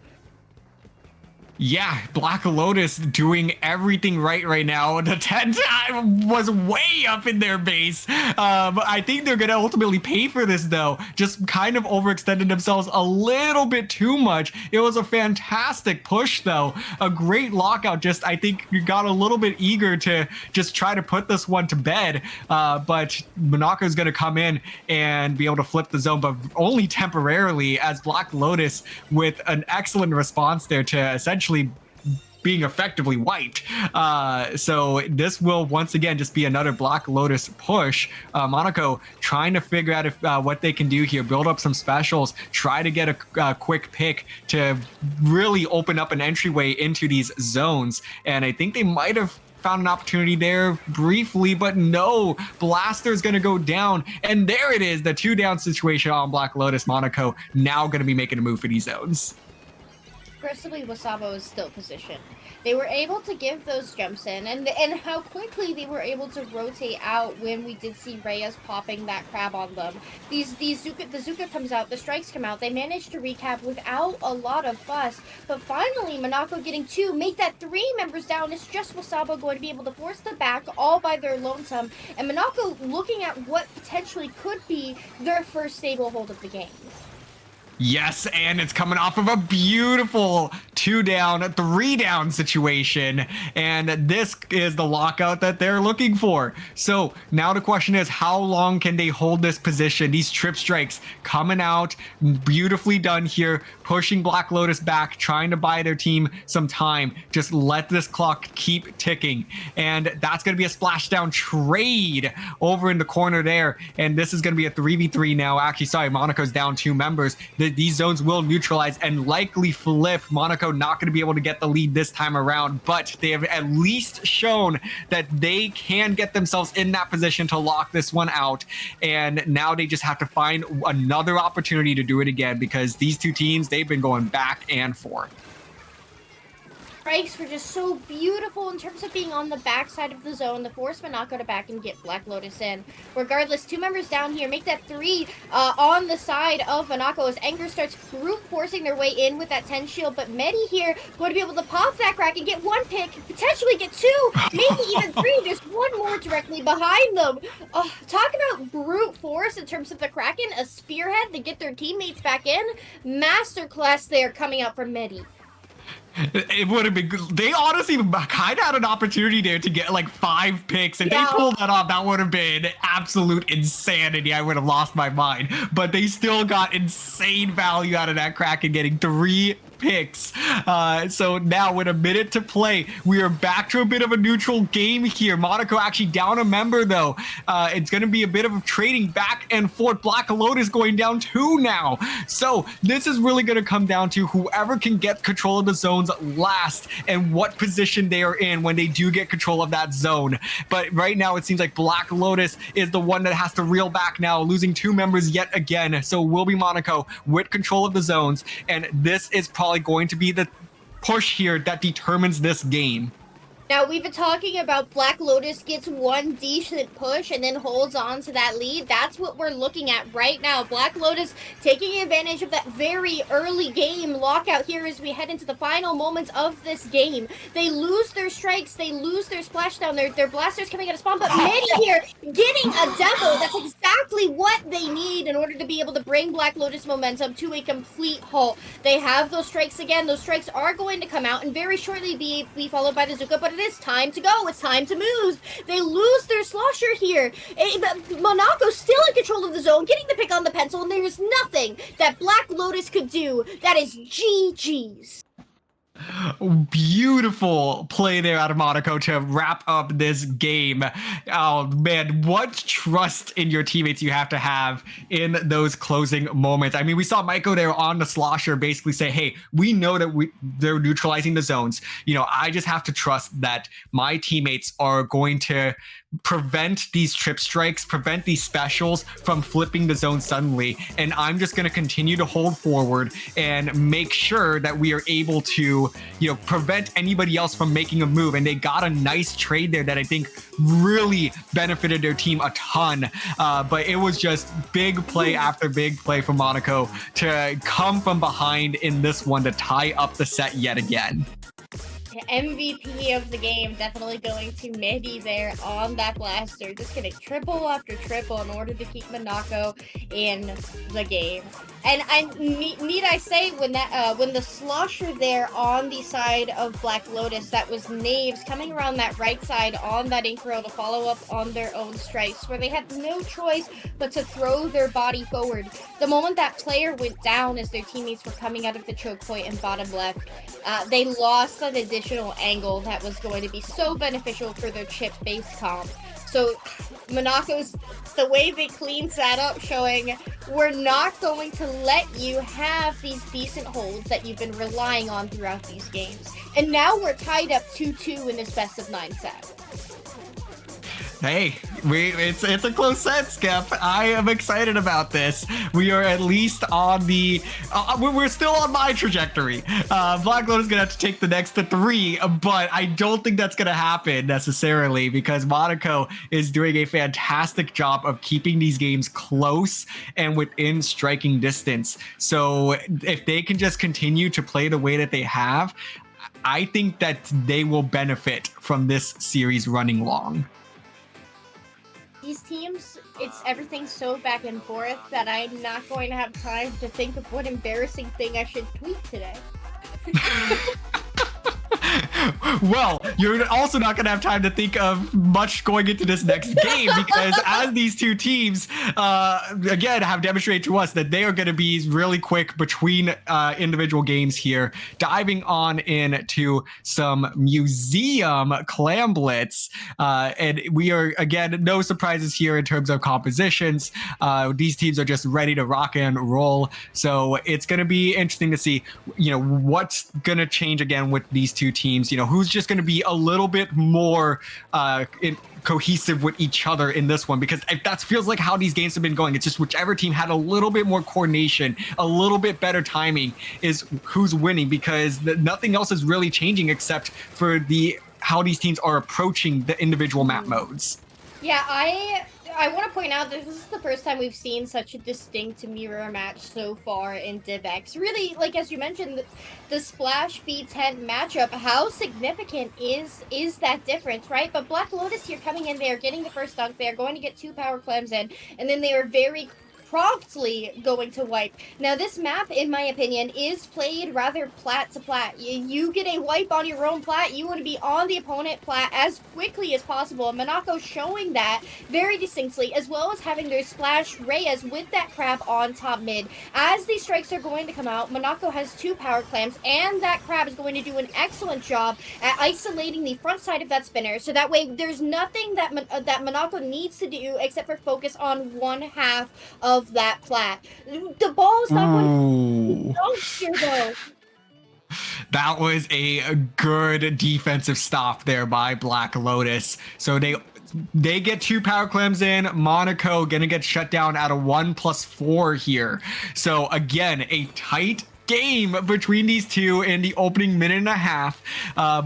Yeah, Black Lotus doing everything right now. The 10 time was way up in their base. I think they're going to ultimately pay for this, though. Just kind of overextended themselves a little bit too much. It was a fantastic push, though. A great lockout. Just, I think you got a little bit eager to just try to put this one to bed. But Monaco is going to come in and be able to flip the zone, but only temporarily, as Black Lotus with an excellent response there to essentially being effectively wiped. So this will once again just be another Black Lotus push. Monaco trying to figure out if what they can do here, build up some specials, try to get a quick pick to really open up an entryway into these zones. And I think they might have found an opportunity there briefly, but no, Blaster's going to go down. And there it is, the 2-down situation on Black Lotus. Monaco now going to be making a move for these zones. Aggressively, Wasabo is still positioned. They were able to give those jumps in, and how quickly they were able to rotate out when we did see Reyes popping that crab on them. The Zuka comes out, the strikes come out. They managed to recap without a lot of fuss, but finally Monaco getting 2, make that 3 members down. It's just Wasabo going to be able to force the back all by their lonesome, and Monaco looking at what potentially could be their first stable hold of the game. Yes, and it's coming off of a beautiful 2-down, 3-down situation, and this is the lockout that they're looking for. So now the question is, how long can they hold this position? These trip strikes coming out, beautifully done here, pushing Black Lotus back, trying to buy their team some time. Just let this clock keep ticking, and that's going to be a splashdown trade over in the corner there, and this is going to be a 3v3 now. Actually, sorry, Monaco's down 2 members. These zones will neutralize and likely flip. Monaco not going to be able to get the lead this time around, but they have at least shown that they can get themselves in that position to lock this one out. And now they just have to find another opportunity to do it again, because these two teams, they've been going back and forth. Strikes were just so beautiful in terms of being on the backside of the zone, the force Monaco to back and get Black Lotus in. Regardless, 2 members down here, make that 3 on the side of Monaco as Anger starts brute forcing their way in with that 10 shield, but Medi here going to be able to pop that crack and get 1 pick, potentially get 2, maybe even 3, just 1 more directly behind them. Talk about brute force in terms of the Kraken, a spearhead to get their teammates back in. Masterclass there coming out from Medi. It would have been good. They honestly kind of had an opportunity there to get like 5 picks. If they pulled that off, that would have been absolute insanity. I would have lost my mind. But they still got insane value out of that Kraken, getting 3 picks. So now with a minute to play, we are back to a bit of a neutral game here. Monaco actually down a member, though. It's going to be a bit of a trading back and forth. Black Lotus going down 2 now. So this is really going to come down to whoever can get control of the zones last and what position they are in when they do get control of that zone. But right now it seems like Black Lotus is the one that has to reel back now, losing 2 members yet again. So will be Monaco with control of the zones, and this is probably going to be the push here that determines this game. Now, we've been talking about Black Lotus gets 1 decent push and then holds on to that lead. That's what we're looking at right now. Black Lotus taking advantage of that very early game lockout here as we head into the final moments of this game. They lose their strikes. They lose their splashdown. Their blasters coming out of spawn, but Medi here getting a demo. That's exactly what they need in order to be able to bring Black Lotus momentum to a complete halt. They have those strikes again. Those strikes are going to come out and very shortly be followed by the Zuka, but it is time to go. It's time to move. They lose their slosher here. Monaco's still in control of the zone, getting the pick on the pencil, and there's nothing that Black Lotus could do. That is GG's. Beautiful play there out of Monaco to wrap up this game. Oh man, what trust in your teammates you have to have in those closing moments. I mean, we saw Maiko there on the slosher basically say, hey, we know that they're neutralizing the zones. You know, I just have to trust that my teammates are going to prevent these trip strikes, prevent these specials from flipping the zone suddenly. And I'm just going to continue to hold forward and make sure that we are able to, prevent anybody else from making a move. And they got a nice trade there that I think really benefited their team a ton. But it was just big play after big play for Monaco to come from behind in this one to tie up the set yet again. MVP of the game, definitely going to Mehdi there on that blaster, just getting triple after triple in order to keep Monaco in the game. And need I say, when the slosher there on the side of Black Lotus, that was Knaves coming around that right side on that ink row to follow up on their own strikes, where they had no choice but to throw their body forward. The moment that player went down as their teammates were coming out of the choke point in bottom left, they lost that additional angle that was going to be so beneficial for their chip-based comp. So Monaco's, the way they cleaned that up, showing we're not going to let you have these decent holds that you've been relying on throughout these games. And now we're tied up 2-2 in this best of 9 set. Hey, it's a close set, Skip. I am excited about this. We are at least on the we're still on my trajectory. Black Lotus is gonna have to take the next 3, but I don't think that's gonna happen necessarily, because Monaco is doing a fantastic job of keeping these games close and within striking distance. So if they can just continue to play the way that they have, I think that they will benefit from this series running long. These teams, everything so back and forth that I'm not going to have time to think of what embarrassing thing I should tweet today. Well, you're also not going to have time to think of much going into this next game, because as these two teams, again, have demonstrated to us that they are going to be really quick between individual games here, diving on into some museum clam blitz. And we are, again, no surprises here in terms of compositions. These teams are just ready to rock and roll. So it's going to be interesting to see, what's going to change again with these two teams. Who's just going to be a little bit more cohesive with each other in this one, because that feels like how these games have been going. It's just whichever team had a little bit more coordination, a little bit better timing is who's winning, because nothing else is really changing except for how these teams are approaching the individual map modes. Yeah, I want to point out that this is the first time we've seen such a distinct mirror match so far in DivX. Really, like as you mentioned, the Splash V10 matchup, how significant is that difference, right? But Black Lotus here coming in there, getting the first dunk, they're going to get 2 power clams in, and then they are very promptly going to wipe. Now this map, in my opinion, is played rather plat to plat. You get a wipe on your own plat, you want to be on the opponent plat as quickly as possible. Monaco showing that very distinctly, as well as having their Splash Reyes with that crab on top mid. As these strikes are going to come out, Monaco has 2 power clams, and that crab is going to do an excellent job at isolating the front side of that spinner, so that way there's nothing that Monaco needs to do except for focus on one half of that plat. The ball's not going to here, though. That was a good defensive stop there by Black Lotus. So they get 2 power clams in. Monaco gonna get shut down at a 1+4 here. So again, a tight game between these two in the opening minute and a half.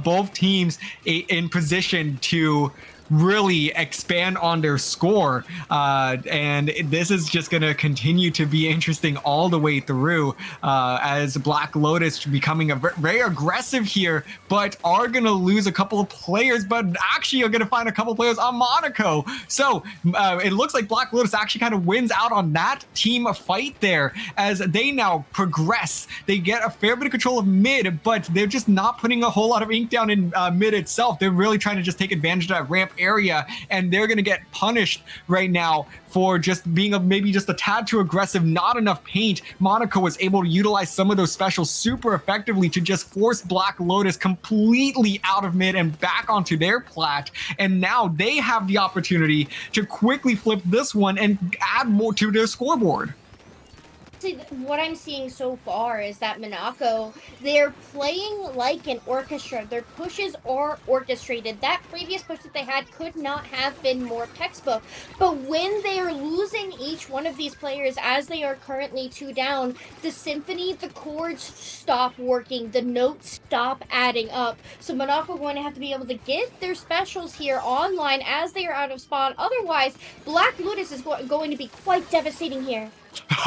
Both teams in position to really expand on their score, and this is just going to continue to be interesting all the way through, as Black Lotus becoming very aggressive here, but are going to lose a couple of players, but actually are going to find a couple of players on Monaco. So it looks like Black Lotus actually kind of wins out on that team fight there, as they now progress. They get a fair bit of control of mid, but they're just not putting a whole lot of ink down in mid itself. They're really trying to just take advantage of that ramp area, and they're going to get punished right now for just being maybe just a tad too aggressive, not enough paint. Monaco was able to utilize some of those specials super effectively to just force Black Lotus completely out of mid and back onto their plat, and now they have the opportunity to quickly flip this one and add more to their scoreboard. honestly, what I'm seeing so far is that Monaco, they're playing like an orchestra. Their pushes are orchestrated. That previous push that they had could not have been more textbook. But when they are losing each one of these players, as they are currently 2 down, the symphony, the chords stop working, the notes stop adding up. So Monaco are going to have to be able to get their specials here online as they are out of spawn. Otherwise, Black Lotus is going to be quite devastating here.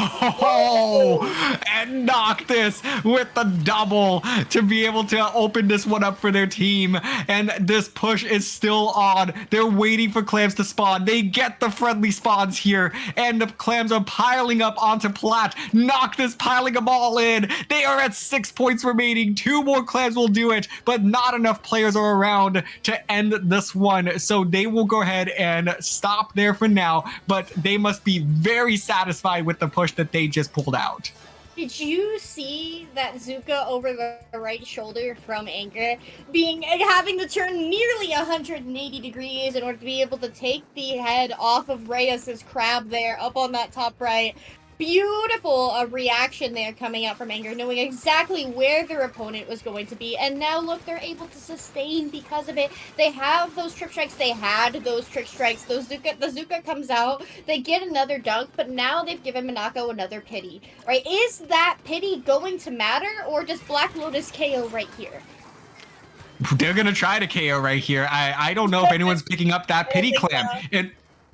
Oh, and Noctis with the double to be able to open this one up for their team. And this push is still on. They're waiting for clams to spawn. They get the friendly spawns here, and the clams are piling up onto Plat. Noctis piling them all in. They are at 6 points remaining. 2 more clams will do it, but not enough players are around to end this one. So they will go ahead and stop there for now, but they must be very satisfied with the push that they just pulled out. Did you see that Zuka over the right shoulder from Anger having to turn nearly 180 degrees in order to be able to take the head off of Reyes's crab there up on that top right? Beautiful reaction there coming out from Anger, knowing exactly where their opponent was going to be. And now look, they're able to sustain because of it. They have those trip strikes. They had those trick strikes. The Zuka comes out. They get another dunk, but now they've given Monaco another pity. Right? Is that pity going to matter, or does Black Lotus KO right here? They're going to try to KO right here. I don't know if anyone's picking up that pity clam.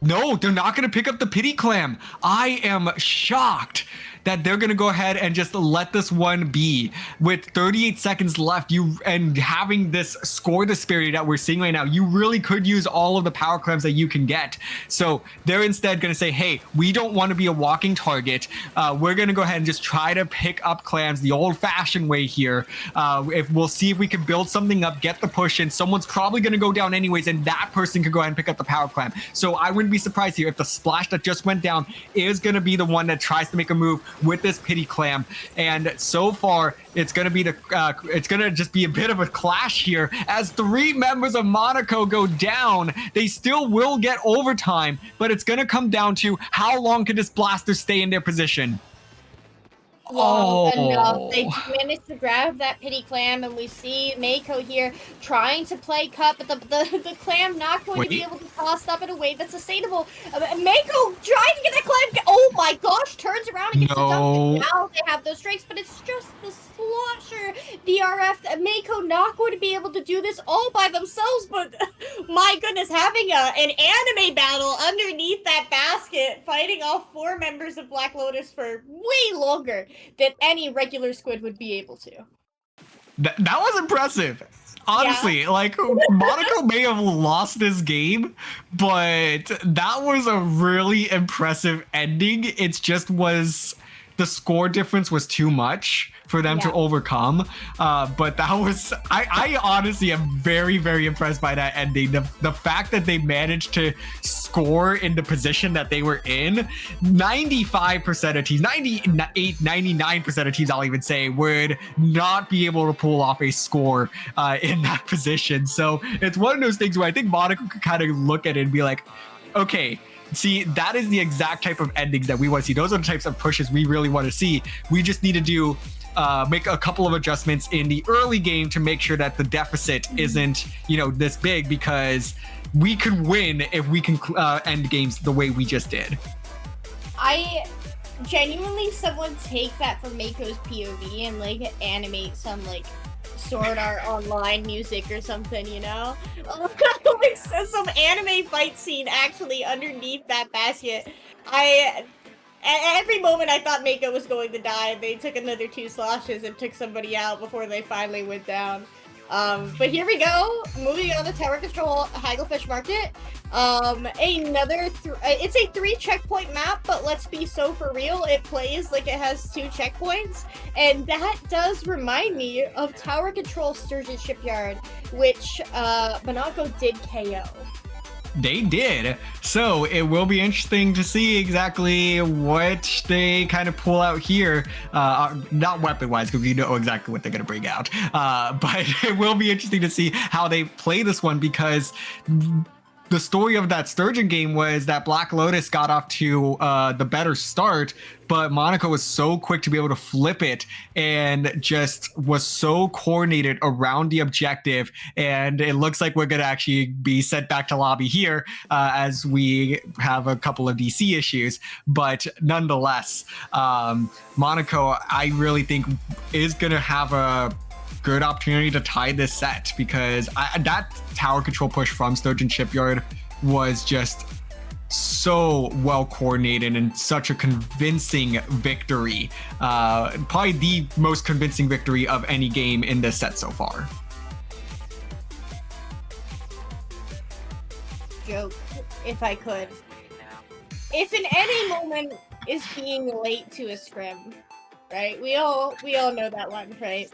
No, they're not going to pick up the pity clam. I am shocked that they're going to go ahead and just let this one be. With 38 seconds left, and having this score disparity that we're seeing right now, you really could use all of the power clams that you can get. So they're instead going to say, hey, we don't want to be a walking target. We're going to go ahead and just try to pick up clams the old-fashioned way here. We'll see if we can build something up, get the push in. Someone's probably going to go down anyways, and that person could go ahead and pick up the power clam. So I wouldn't be surprised here if the splash that just went down is going to be the one that tries to make a move with this pity clam. And so far, it's going to be it's going to just be a bit of a clash here as 3 members of Monaco go down. They still will get overtime, but it's going to come down to how long can this blaster stay in their position. Long enough. They managed to grab that pity clam, and we see Mako here trying to play cut, but the clam not going to be able to toss up in a way that's sustainable. Mako trying to get that clam. Oh my gosh, turns around and gets the dunk. Now they have those strikes, but it's just the slosher DRF. Mako not going to be able to do this all by themselves, but my goodness, having an anime battle underneath that basket, fighting off 4 members of Black Lotus for way longer than any regular squid would be able to. That was impressive. Honestly, like, Monaco may have lost this game, but that was a really impressive ending. It just was, the score difference was too much for them to overcome. But that was, I honestly am very, very impressed by that ending. The fact that they managed to score in the position that they were in, 95% of teams, 98, 99% of teams, I'll even say, would not be able to pull off a score in that position. So it's one of those things where I think Monaco could kind of look at it and be like, okay, see, that is the exact type of endings that we want to see. Those are the types of pushes we really want to see. We just need to make a couple of adjustments in the early game to make sure that the deficit isn't, this big, because we could win if we can end games the way we just did. I genuinely, someone take that from Mako's POV and like animate some like Sword Art Online music or something, like some anime fight scene actually underneath that basket. At every moment I thought Mako was going to die. They took another 2 sloshes and took somebody out before they finally went down. But here we go, moving on to Tower Control Hagglefish Market. It's a 3 checkpoint map, but let's be so for real, it plays like it has 2 checkpoints, and that does remind me of Tower Control Sturgis Shipyard, which Monaco did KO. They did. So it will be interesting to see exactly what they kind of pull out here. Not weapon-wise, because we know exactly what they're going to bring out. But it will be interesting to see how they play this one, because the story of that Sturgeon game was that Black Lotus got off to the better start, but Monaco was so quick to be able to flip it and just was so coordinated around the objective. And it looks like we're going to actually be sent back to lobby here as we have a couple of DC issues. But nonetheless, Monaco, I really think, is going to have a good opportunity to tie this set, because that tower control push from Sturgeon Shipyard was just so well coordinated and such a convincing victory. Probably the most convincing victory of any game in this set so far. Joke, if I could. If in any moment is being late to a scrim, right? We all know that one, right?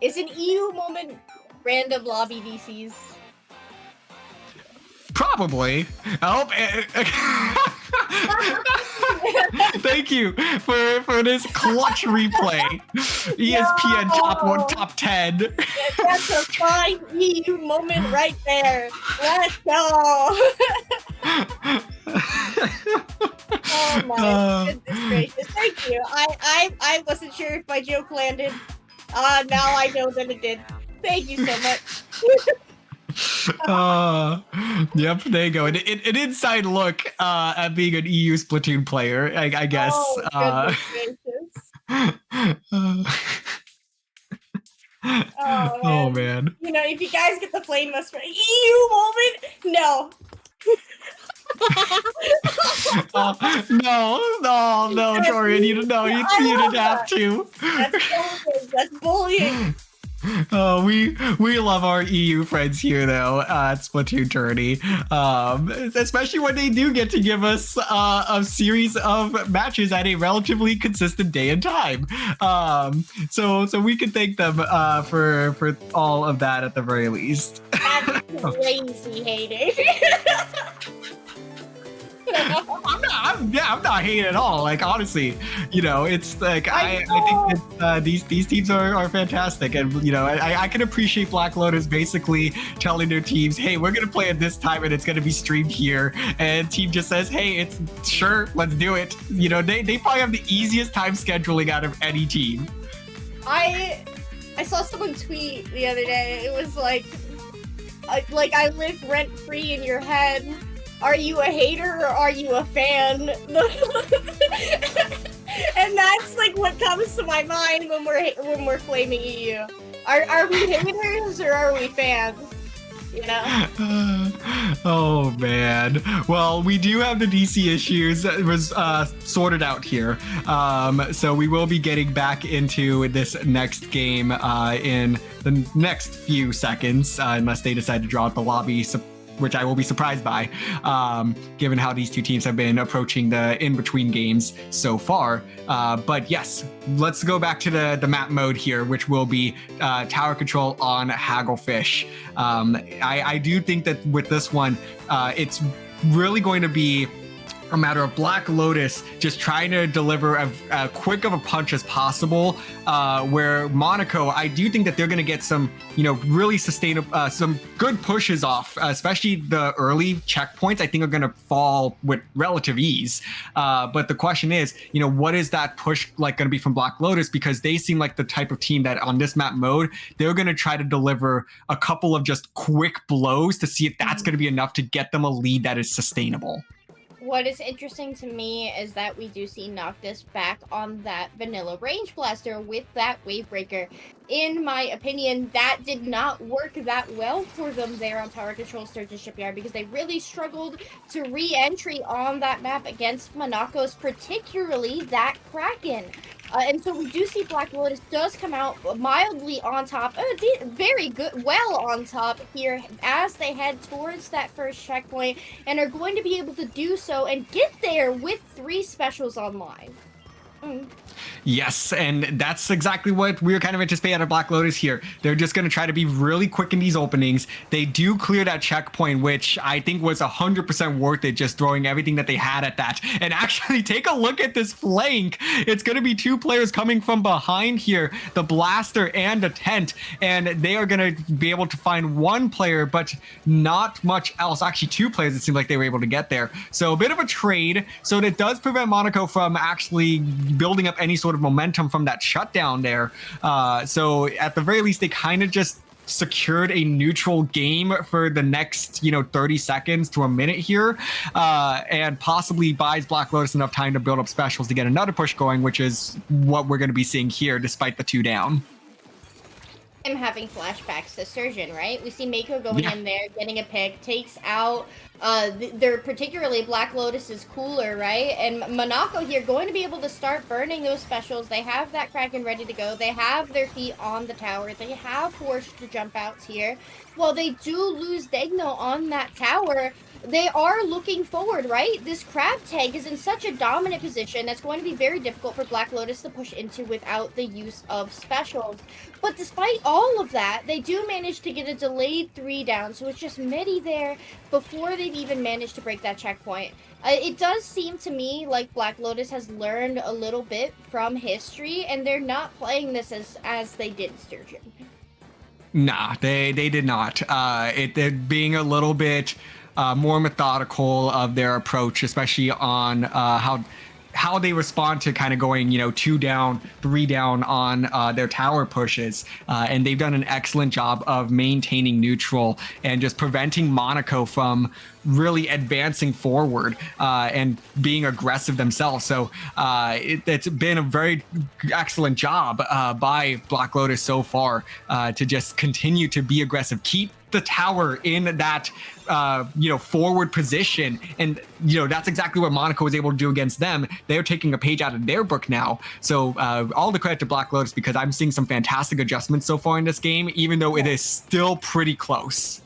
Is an EU moment random lobby DCs? Probably. Thank you for this clutch replay. ESPN top 10. That's a fine EU moment right there. Let's go. Oh my goodness gracious! Thank you. I wasn't sure if my joke landed. Now I know that it did. Thank you so much. Yep, there you go. An inside look at being an EU Splatoon player, I guess. Oh, oh man. You know, if you guys get the flame us for EU moment, no. No, Torian, you didn't have to. That's bullying. Oh, we love our EU friends here though at SplatoonTourney, especially when they do get to give us a series of matches at a relatively consistent day and time. So we can thank them for all of that at the very least. That's crazy hating. I'm not hating at all. Like, honestly, you know, it's like I think that these teams are fantastic, and you know, I can appreciate Black Lotus basically telling their teams, hey, we're gonna play at this time and it's gonna be streamed here, and team just says, hey, it's sure, let's do it. You know, they probably have the easiest time scheduling out of any team. I saw someone tweet the other day. It was like I live rent free in your head. Are you a hater or are you a fan? And that's like what comes to my mind when we're flaming EU. Are we haters or are we fans? You know? Oh man. Well, we do have the DC issues that was sorted out here. So we will be getting back into this next game in the next few seconds, unless they decide to draw out the lobby, which I will be surprised by, given how these two teams have been approaching the in-between games so far. But yes, let's go back to the map mode here, which will be tower control on Hagglefish. I do think that with this one, it's really going to be a matter of Black Lotus just trying to deliver a quick of a punch as possible, where Monaco, I do think that they're going to get some, you know, really sustainable, some good pushes off, especially the early checkpoints, I think are going to fall with relative ease. But the question is, you know, what is that push like going to be from Black Lotus? Because they seem like the type of team that on this map mode, they're going to try to deliver a couple of just quick blows to see if that's going to be enough to get them a lead that is sustainable. What is interesting to me is that we do see Noctis back on that vanilla range blaster with that wave breaker. In my opinion, that did not work that well for them there on Tower Control Sturgeon Shipyard, because they really struggled to re-entry on that map against Monaco's, particularly that Kraken. And so we do see Black Lotus does come out mildly on top, very good, well on top here as they head towards that first checkpoint, and are going to be able to do so and get there with 3 specials online. Yes, and that's exactly what we were kind of anticipating out of Black Lotus here. They're just going to try to be really quick in these openings. They do clear that checkpoint, which I think was 100% worth it, just throwing everything that they had at that. And actually, take a look at this flank. It's going to be two players coming from behind here, the Blaster and the Tent, and they are going to be able to find one player, but not much else. Actually, two players, it seemed like they were able to get there. So a bit of a trade. So that does prevent Monaco from actually building up any sort of momentum from that shutdown there. So at the very least, they kind of just secured a neutral game for the next 30 seconds to a minute here, and possibly buys Black Lotus enough time to build up specials to get another push going, which is what we're going to be seeing here despite the 2 down. I'm having flashbacks to Surgeon, right? We see Mako going in there, getting a pick, takes out they're particularly Black Lotus is cooler, right? And Monaco here going to be able to start burning those specials. They have that Kraken ready to go. They have their feet on the tower. They have forced the jump outs here. While they do lose Degno on that tower, they are looking forward, right? This crab tag is in such a dominant position that's going to be very difficult for Black Lotus to push into without the use of specials. But despite all of that, they do manage to get a delayed 3 down, so it's just Midi there before they've even managed to break that checkpoint. It does seem to me like Black Lotus has learned a little bit from history, and they're not playing this as they did Sturgeon. Nah, they did not. They're being a little bit more methodical of their approach, especially on how they respond to kind of going 2 down, 3 down on their tower pushes, and they've done an excellent job of maintaining neutral and just preventing Monaco from really advancing forward and being aggressive themselves. So it's been a very excellent job by Black Lotus so far to just continue to be aggressive, keep the tower in that forward position, and that's exactly what Monaco was able to do against them. They're taking a page out of their book now. So all the credit to Black Lotus, because I'm seeing some fantastic adjustments so far in this game, even though it is still pretty close.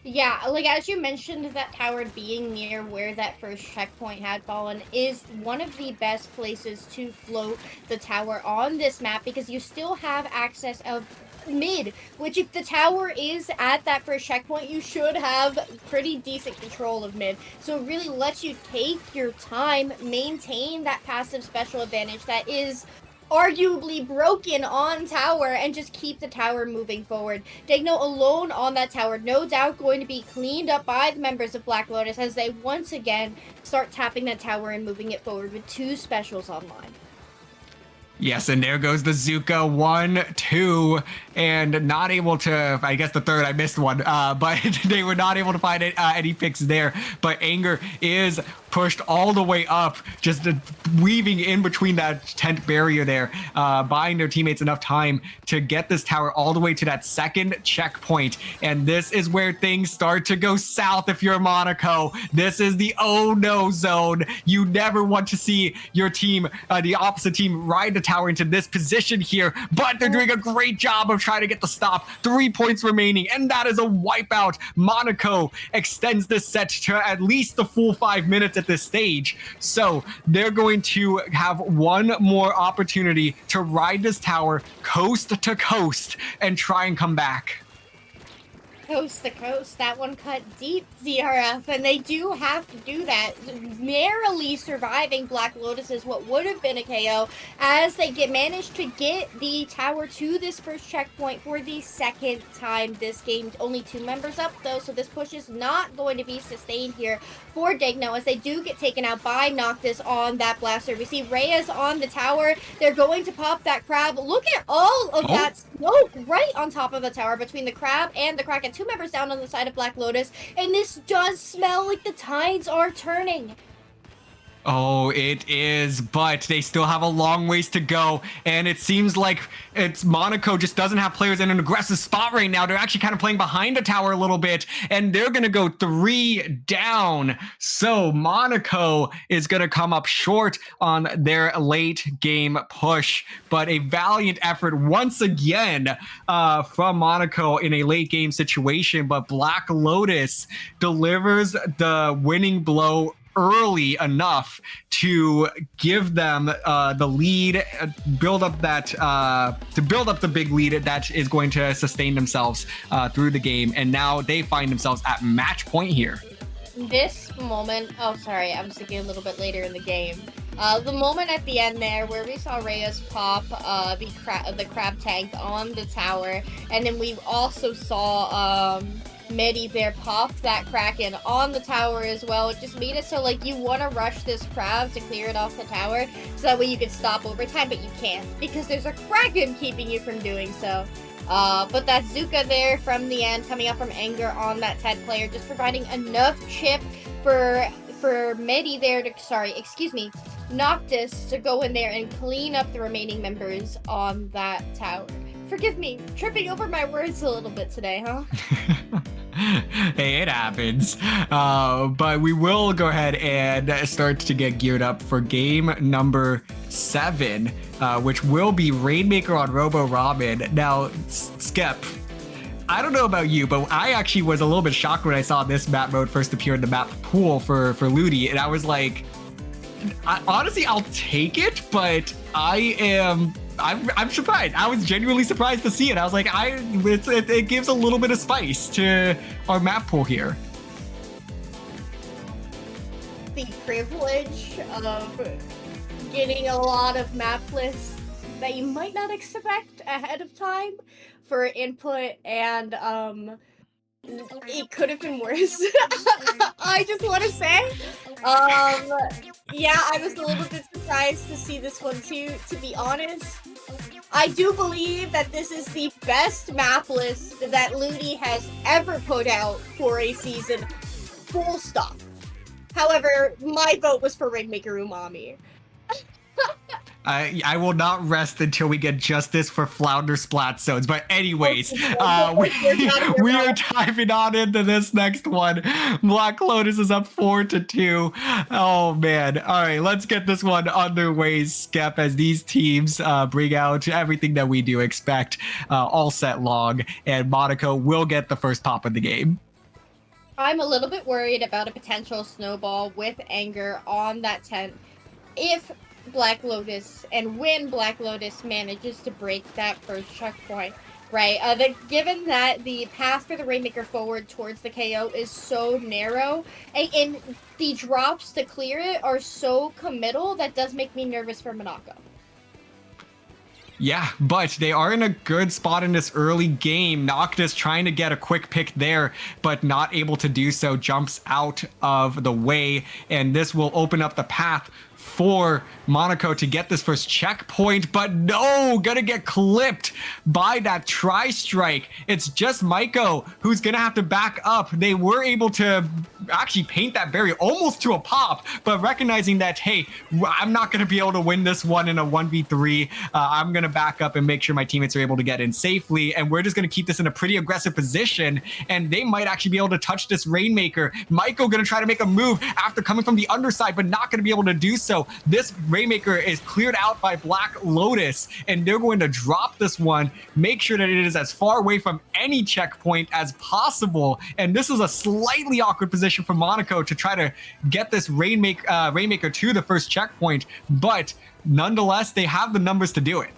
Yeah, like as you mentioned, that tower being near where that first checkpoint had fallen is one of the best places to float the tower on this map, because you still have access of mid, which if the tower is at that first checkpoint, you should have pretty decent control of mid. So it really lets you take your time, maintain that passive special advantage that is arguably broken on tower, and just keep the tower moving forward. Degno alone on that tower, no doubt going to be cleaned up by the members of Black Lotus as they once again start tapping that tower and moving it forward with 2 specials online. Yes, and there goes the Zuka 1, 2, and not able to, I guess the third, I missed one, but they were not able to find any picks there. But Anger is pushed all the way up, just weaving in between that tent barrier there, buying their teammates enough time to get this tower all the way to that second checkpoint. And this is where things start to go south if you're Monaco. This is the oh no zone. You never want to see your team, the opposite team, ride the tower into this position here, but they're doing a great job of trying to get the stop. 3 points remaining, and that is a wipeout. Monaco extends this set to at least the full 5 minutes at this stage. So they're going to have one more opportunity to ride this tower coast to coast and try and come back. Coast to coast, that one cut deep, ZRF, and they do have to do that. Narrowly surviving Black Lotus is what would have been a KO as they managed to get the tower to this first checkpoint for the second time this game. Only 2 members up though, so this push is not going to be sustained here for Degno as they do get taken out by Noctis on that blaster. We see Reyes on the tower. They're going to pop that crab. Look at all of that smoke right on top of the tower between the crab and the Kraken. 2 members down on the side of Black Lotus, and this does smell like the tides are turning. Oh, it is, but they still have a long ways to go, and it seems like Monaco just doesn't have players in an aggressive spot right now. They're actually kind of playing behind the tower a little bit, and they're going to go 3 down. So Monaco is going to come up short on their late game push, but a valiant effort once again from Monaco in a late game situation, but Black Lotus delivers the winning blow early enough to give them the lead, build up that to build up the big lead that is going to sustain themselves through the game. And now they find themselves at match point here. This moment, oh sorry, I was thinking a little bit later in the game. The moment at the end there where we saw Reyes pop the crab tank on the tower, and then we also saw Medi there pop that Kraken on the tower as well. It just made it so like you want to rush this crab to clear it off the tower so that way you can stop overtime, but you can't because there's a Kraken keeping you from doing so. But that Zuka there from the end, coming up from Anger on that Ted player, just providing enough chip for Medi there to, Noctis to go in there and clean up the remaining members on that tower. Forgive me, tripping over my words a little bit today, huh? Hey, it happens. But we will go ahead and start to get geared up for game number 7, which will be Rainmaker on Robo Robin. Now, Skep, I don't know about you, but I actually was a little bit shocked when I saw this map mode first appear in the map pool for Ludi, and I was like, honestly, I'll take it, but I'm surprised. I was genuinely surprised to see it. I was like, it gives a little bit of spice to our map pool here. The privilege of getting a lot of map lists that you might not expect ahead of time for input, and it could have been worse. I just want to say, yeah, I was a little bit surprised to see this one too, to be honest. I do believe that this is the best map list that Ludi has ever put out for a season, full stop. However, my vote was for Rainmaker Umami. I will not rest until we get justice for Flounder Splat Zones. But anyways, we are diving on into this next one. Black Lotus is up 4-2. Oh, man. All right, let's get this one underway, Skep, as these teams bring out everything that we do expect all set long. And Monaco will get the first pop of the game. I'm a little bit worried about a potential snowball with Anger on that tent. If Black Lotus and when Black Lotus manages to break that first checkpoint, right? Given that the path for the Rainmaker forward towards the KO is so narrow, and the drops to clear it are so committal, that does make me nervous for Monaco. Yeah, but they are in a good spot in this early game. Noctis trying to get a quick pick there, but not able to do so, jumps out of the way, and this will open up the path for Monaco to get this first checkpoint, but no, gonna get clipped by that tri-strike. It's just Maiko who's gonna have to back up. They were able to actually paint that barrier almost to a pop, but recognizing that, hey, I'm not gonna be able to win this one in a 1v3. I'm gonna back up and make sure my teammates are able to get in safely, and we're just gonna keep this in a pretty aggressive position, and they might actually be able to touch this Rainmaker. Maiko gonna try to make a move after coming from the underside, but not gonna be able to do so. This Rainmaker is cleared out by Black Lotus, and they're going to drop this one, make sure that it is as far away from any checkpoint as possible. And this is a slightly awkward position for Monaco to try to get this Rainmaker to the first checkpoint, but nonetheless, they have the numbers to do it.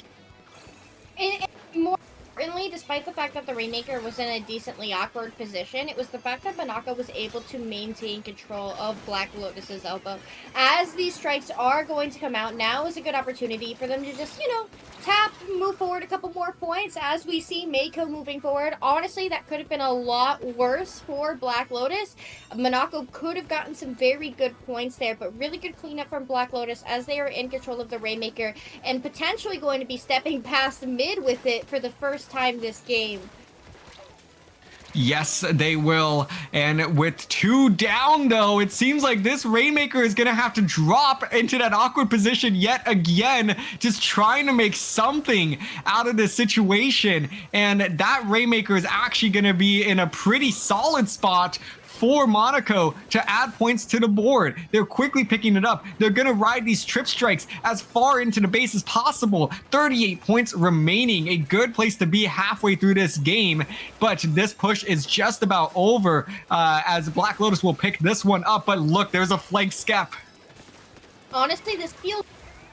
And more importantly, despite the fact that the Rainmaker was in a decently awkward position, it was the fact that Monaco was able to maintain control of Black Lotus's elbow. As these strikes are going to come out, now is a good opportunity for them to just, tap, move forward a couple more points as we see Meiko moving forward. Honestly, that could have been a lot worse for Black Lotus. Monaco could have gotten some very good points there, but really good cleanup from Black Lotus as they are in control of the Rainmaker and potentially going to be stepping past mid with it for the first time this game. Yes, they will. And with 2 down, though, it seems like this Rainmaker is going to have to drop into that awkward position yet again, just trying to make something out of this situation. And that Rainmaker is actually going to be in a pretty solid spot for Monaco to add points to the board. They're quickly picking it up. They're going to ride these trip strikes as far into the base as possible. 38 points remaining, a good place to be halfway through this game, but this push is just about over as Black Lotus will pick this one up. But look, there's a flank skep. Honestly, this feels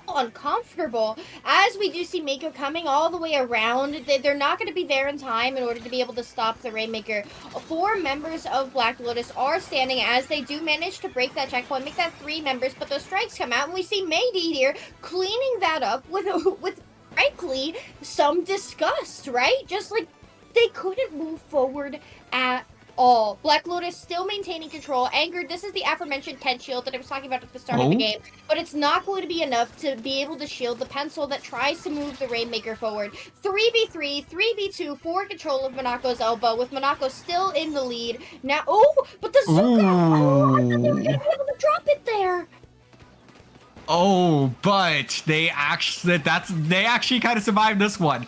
uncomfortable as we do see Mako coming all the way around. They're not going to be there in time in order to be able to stop the Rainmaker. 4 members of Black Lotus are standing as they do manage to break that checkpoint, make that 3 members, but those strikes come out and we see Mayday here cleaning that up with frankly some disgust, right? Just like they couldn't move forward at all. Black Lotus still maintaining control. Angered, this is the aforementioned tent shield that I was talking about at the start of the game, but it's not going to be enough to be able to shield the pencil that tries to move the Rainmaker forward. 3v3, 3v2 for control of Monaco's elbow, with Monaco still in the lead. Now, but the Zuka! Oh, I thought they were going to be able to drop it there! Oh, but they actually kind of survived this one.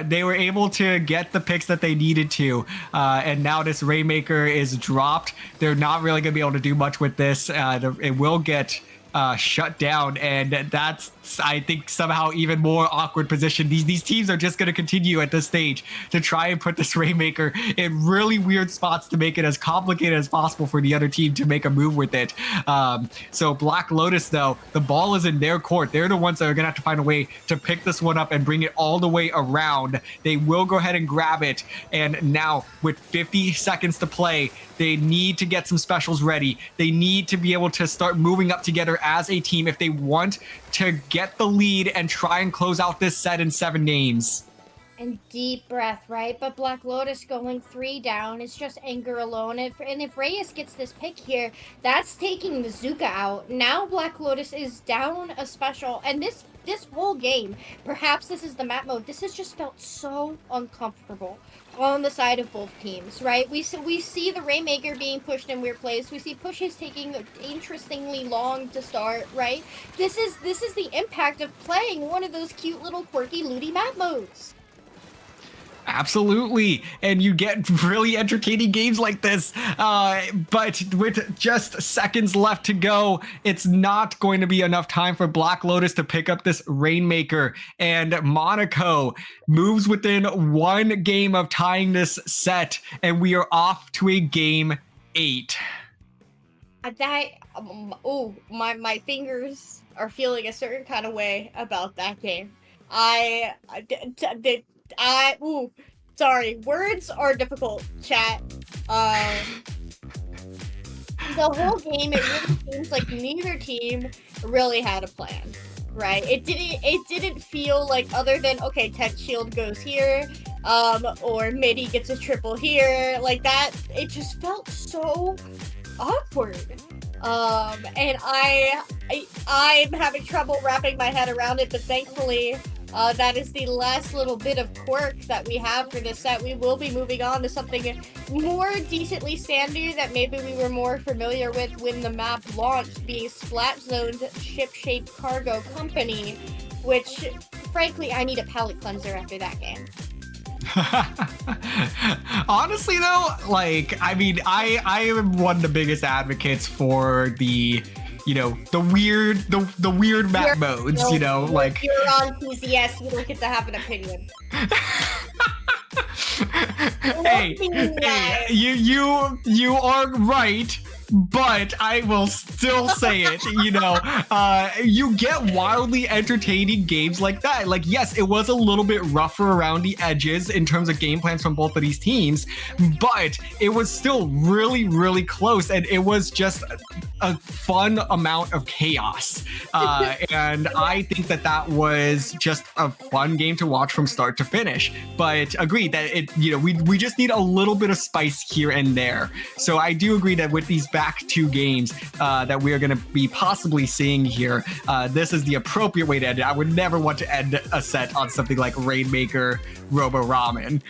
They were able to get the picks that they needed to, and now this Rainmaker is dropped. They're not really going to be able to do much with this. It will get shut down, and that's, I think, somehow even more awkward position. These teams are just going to continue at this stage to try and put this Rainmaker in really weird spots to make it as complicated as possible for the other team to make a move with it. So Black Lotus, though, the ball is in their court. They're the ones that are going to have to find a way to pick this one up and bring it all the way around. They will go ahead and grab it, and now with 50 seconds to play, they need to get some specials ready. They need to be able to start moving up together as a team if they want to get the lead and try and close out this set in 7 games. And deep breath, right? But Black Lotus going 3 down. It's just Anger alone. And if Reyes gets this pick here, that's taking the Zuka out. Now Black Lotus is down a special. And this whole game, perhaps this is the map mode, this has just felt so uncomfortable on the side of both teams, right? We see the Rainmaker being pushed in weird places. We see pushes taking interestingly long to start, right? This is the impact of playing one of those cute little quirky looty map modes. Absolutely, and you get really entertaining games like this, but with just seconds left to go, it's not going to be enough time for Black Lotus to pick up this Rainmaker, and Monaco moves within 1 game of tying this set, and we are off to a game 8. My fingers are feeling a certain kind of way about that game. Sorry, words are difficult, chat. The whole game, it really seems like neither team really had a plan, right? It didn't feel like, other than, okay, tent shield goes here, or Midi gets a triple here, like that, it just felt so awkward. And I'm having trouble wrapping my head around it, but thankfully, that is the last little bit of quirk that we have for this set. We will be moving on to something more decently standard that maybe we were more familiar with when the map launched, being Splat Zone's Ship-Shaped Cargo Company, which, frankly, I need a palate cleanser after that game. Honestly, though, like, I mean, I am one of the biggest advocates for the weird map modes, like, you're on PCS, you don't get to have an opinion. Hey, you are right, but I will still say it, you get wildly entertaining games like that. Like, yes, it was a little bit rougher around the edges in terms of game plans from both of these teams, but it was still really, really close, and it was just a fun amount of chaos. And I think that was just a fun game to watch from start to finish. But agree that we just need a little bit of spice here and there. So I do agree that with these back 2 games that we are going to be possibly seeing here, this is the appropriate way to end it. I would never want to end a set on something like Rainmaker, Robo Ramen.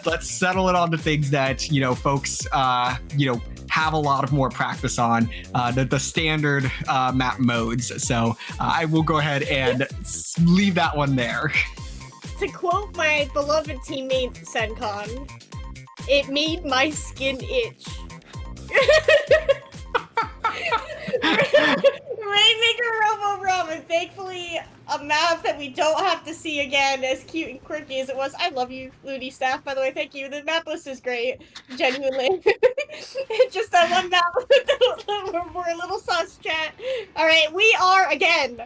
Let's settle it on the things that folks have a lot of more practice on, the standard map modes. So I will go ahead and leave that one there. To quote my beloved teammate Sencon, it made my skin itch. Rainmaker Robo Ramen, thankfully a map that we don't have to see again, as cute and quirky as it was. I love you, Looney Staff, by the way, thank you. The map list is great, genuinely. Just that one map, we're a little sus, chat. Alright, we are, again,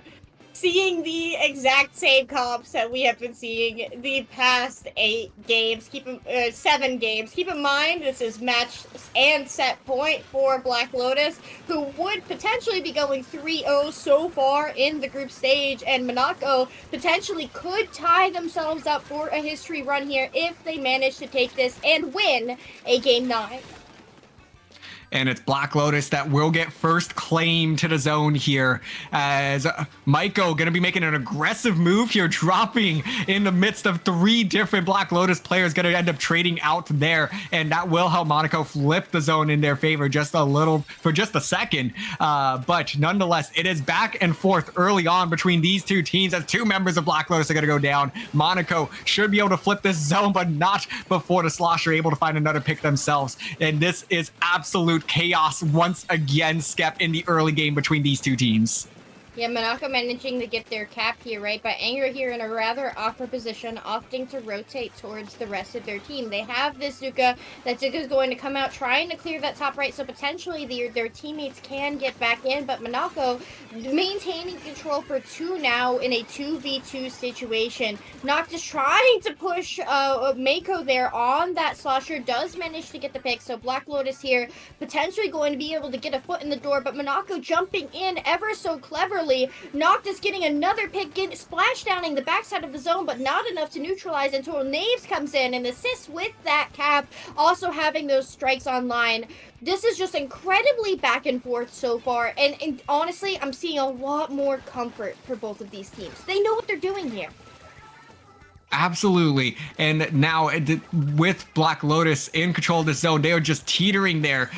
seeing the exact same comps that we have been seeing the past 7 games. Keep in mind, this is match and set point for Black Lotus, who would potentially be going 3-0 so far in the group stage, and Monaco potentially could tie themselves up for a history run here if they manage to take this and win a Game 9. And it's Black Lotus that will get first claim to the zone here, as Maiko going to be making an aggressive move here, dropping in the midst of 3 different Black Lotus players, going to end up trading out there, and that will help Monaco flip the zone in their favor just a second. But nonetheless, it is back and forth early on between these two teams, as 2 members of Black Lotus are going to go down. Monaco should be able to flip this zone, but not before the Slosh are able to find another pick themselves. And this is absolute chaos once again, Skep, in the early game between these two teams. Yeah, Monaco managing to get their cap here, right? But Anger here in a rather awkward position, opting to rotate towards the rest of their team. They have this Zuka. That Zuka's going to come out trying to clear that top right, so potentially their teammates can get back in. But Monaco maintaining control for 2 now in a 2v2 situation. Not just trying to push Mako there on that Slosher, does manage to get the pick. So Black Lotus here potentially going to be able to get a foot in the door, but Monaco jumping in ever so cleverly. Noctis getting another pick, splashdowning the backside of the zone, but not enough to neutralize until Naves comes in and assists with that cap, also having those strikes online. This is just incredibly back and forth so far, and honestly, I'm seeing a lot more comfort for both of these teams. They know what they're doing here. Absolutely. And now with Black Lotus in control of this zone, they are just teetering there,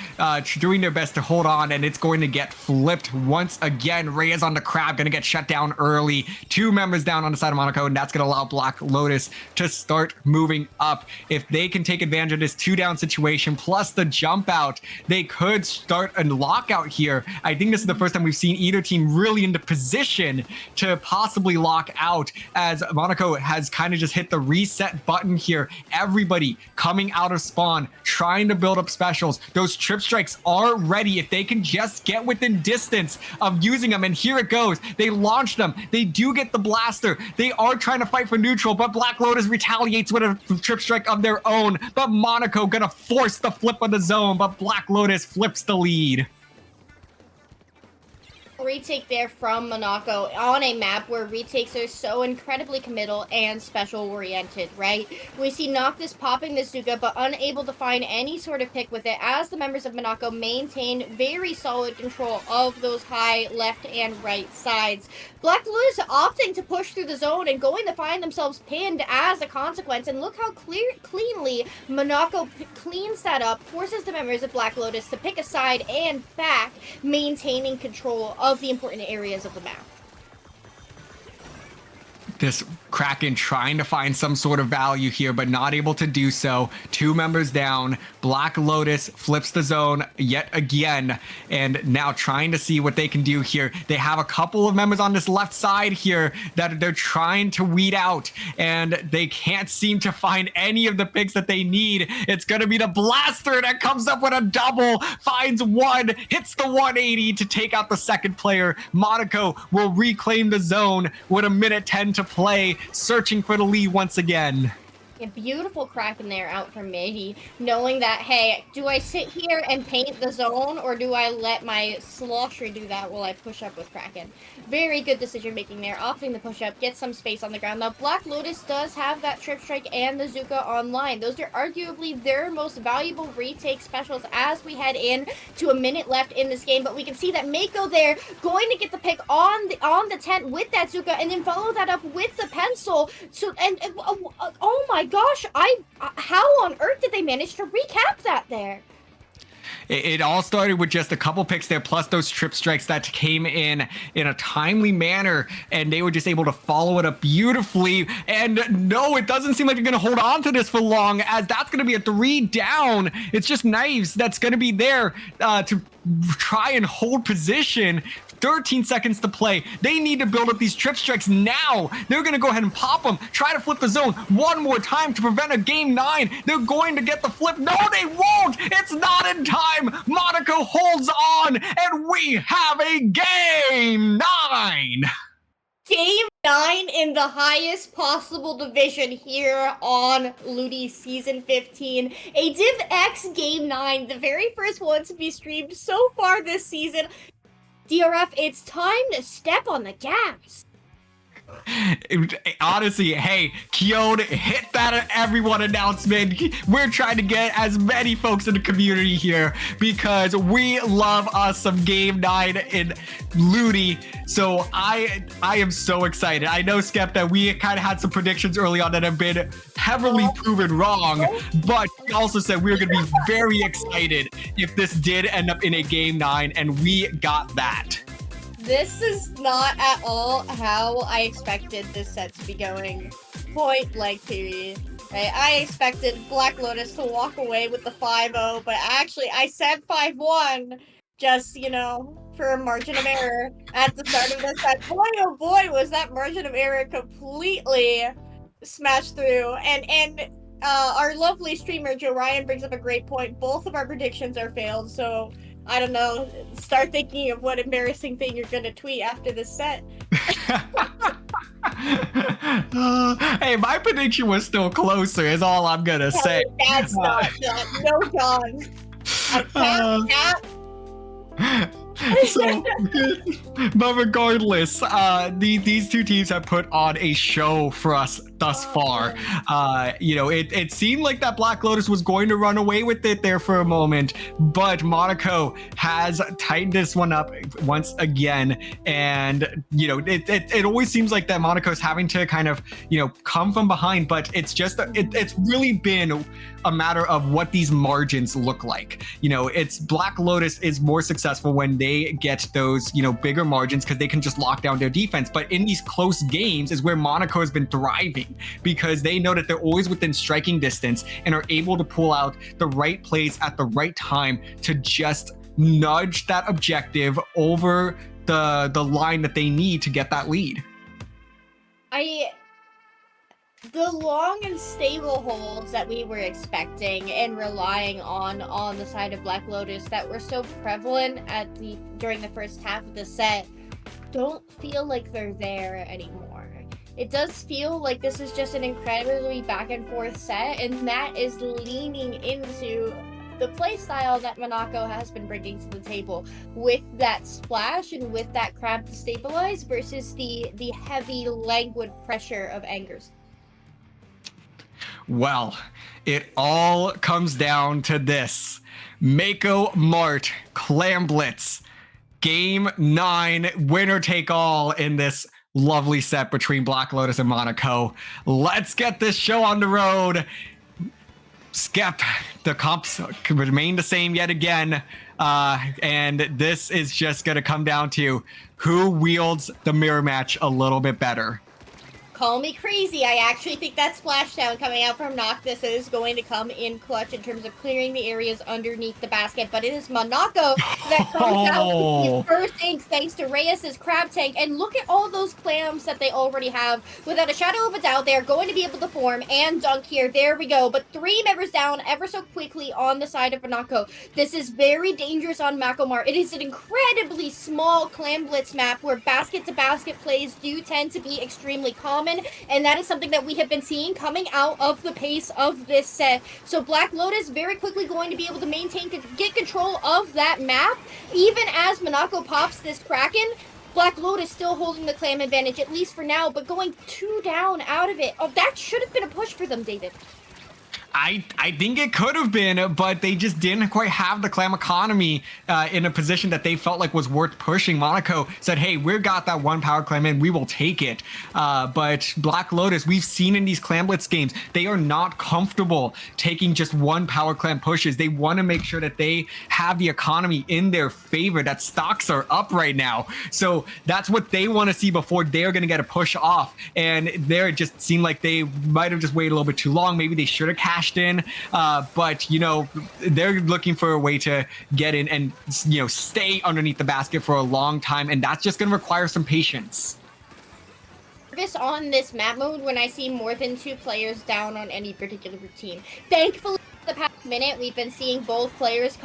doing their best to hold on, and it's going to get flipped once again. Reyes on the crab, going to get shut down early. 2 members down on the side of Monaco, and that's going to allow Black Lotus to start moving up. If they can take advantage of this 2-down situation, plus the jump out, they could start a lockout here. I think this is the first time we've seen either team really into position to possibly lock out, as Monaco has kind of just hit the reset button here. Everybody coming out of spawn, trying to build up specials. Those trip strikes are ready if they can just get within distance of using them. And here it goes. They launch them. They do get the blaster. They are trying to fight for neutral, but Black Lotus retaliates with a trip strike of their own. But Monaco gonna force the flip of the zone, but Black Lotus flips the lead. Retake there from Monaco on a map where retakes are so incredibly committal and special oriented, right? We see Noctis popping the Zuka, but unable to find any sort of pick with it, as the members of Monaco maintain very solid control of those high left and right sides. Black Lotus opting to push through the zone and going to find themselves pinned as a consequence, and look how cleanly Monaco cleans that up, forces the members of Black Lotus to pick a side and back, maintaining control of the important areas of the map. This Kraken trying to find some sort of value here, but not able to do so. 2 members down. Black Lotus flips the zone yet again, and now trying to see what they can do here. They have a couple of members on this left side here that they're trying to weed out, and they can't seem to find any of the picks that they need. It's going to be the blaster that comes up with a double, finds 1, hits the 180 to take out the second player. Monaco will reclaim the zone with a minute 10 to play, searching for the lead once again. A beautiful Kraken there out from Midi, knowing that, hey, do I sit here and paint the zone, or do I let my Slosher do that while I push up with Kraken? Very good decision making there, opting to push up, get some space on the ground. Now, Black Lotus does have that Trip Strike and the Zuka online. Those are arguably their most valuable retake specials as we head in to a minute left in this game, but we can see that Mako there going to get the pick on the tent with that Zuka, and then follow that up with the pencil. So, oh my gosh, how on earth did they manage to recap that there? It all started with just a couple picks there, plus those trip strikes that came in a timely manner, and they were just able to follow it up beautifully. And no, it doesn't seem like they're going to hold on to this for long, as that's going to be a 3 down. It's just Knives that's going to be there to try and hold position. 13 seconds to play. They need to build up these trip strikes now. They're going to go ahead and pop them. Try to flip the zone one more time to prevent a game 9. They're going to get the flip. No, they won't. It's not in time. Monaco holds on, and we have a game 9. Game 9 in the highest possible division here on Ludi Season 15. A Div X Game 9, the very first one to be streamed so far this season. DRF, it's time to step on the gas. Honestly, hey, Keone, hit that everyone announcement. We're trying to get as many folks in the community here because we love us some Game 9 in Ludi. So I am so excited. I know, Skep, that we kind of had some predictions early on that have been heavily proven wrong, but we also said we were going to be very excited if this did end up in a Game 9, and we got that. This is not at all how I expected this set to be going. Point blank period. Right? I expected Black Lotus to walk away with the 5-0, but actually I said 5-1 just, you know, for a margin of error at the start of this set. Boy, oh boy, was that margin of error completely smashed through. And our lovely streamer Joe Ryan brings up a great point. Both of our predictions are failed, so I don't know, start thinking of what embarrassing thing you're gonna tweet after this set. Hey, my prediction was still closer, is all I'm gonna say. That's not no John. So, but regardless, these two teams have put on a show for us thus far. You know, it seemed like that Black Lotus was going to run away with it there for a moment, but Monaco has tightened this one up once again. And, you know, it always seems like that Monaco's having to kind of, you know, come from behind, but it's just, it's really been a matter of what these margins look like. You know, it's Black Lotus is more successful when they get those, you know, bigger margins because they can just lock down their defense. But in these close games is where Monaco has been thriving because they know that they're always within striking distance and are able to pull out the right plays at the right time to just nudge that objective over the line that they need to get that lead. The long and stable holds that we were expecting and relying on the side of Black Lotus that were so prevalent during the first half of the set don't feel like they're there anymore. It does feel like this is just an incredibly back and forth set, and that is leaning into the playstyle that Monaco has been bringing to the table with that splash and with that crab to stabilize versus the heavy languid pressure of Angers. Well, it all comes down to this. Mako Mart, Clamblitz, Game 9, winner take all in this lovely set between Black Lotus and Monaco. Let's get this show on the road. Skep, the comps remain the same yet again. And this is just going to come down to who wields the mirror match a little bit better. Call me crazy. I actually think that splashdown coming out from Noctis is going to come in clutch in terms of clearing the areas underneath the basket, but it is Monaco that comes out with the first ink thanks to Reyes' crab tank, and look at all those clams that they already have. Without a shadow of a doubt, they are going to be able to form and dunk here. There we go, but 3 members down ever so quickly on the side of Monaco. This is very dangerous on Macomar. It is an incredibly small clam blitz map where basket-to-basket plays do tend to be extremely common, and that is something that we have been seeing coming out of the pace of this set. So Black Lotus very quickly going to be able to get control of that map. Even as Monaco pops this Kraken, Black Lotus still holding the clam advantage, at least for now, but going 2 down out of it. Oh, that should have been a push for them, David. I think it could have been, but they just didn't quite have the clam economy in a position that they felt like was worth pushing. Monaco said, hey, we've got that one power clam and we will take it. But Black Lotus, we've seen in these Clam Blitz games, they are not comfortable taking just one power clam pushes. They want to make sure that they have the economy in their favor, that stocks are up right now. So that's what they want to see before they're going to get a push off. And there it just seemed like they might have just waited a little bit too long. Maybe they should have cashed in. But, you know, they're looking for a way to get in and, you know, stay underneath the basket for a long time. And that's just going to require some patience. On this map mode when I see more than 2 players down on any particular team. Thankfully, the past minute, we've been seeing both players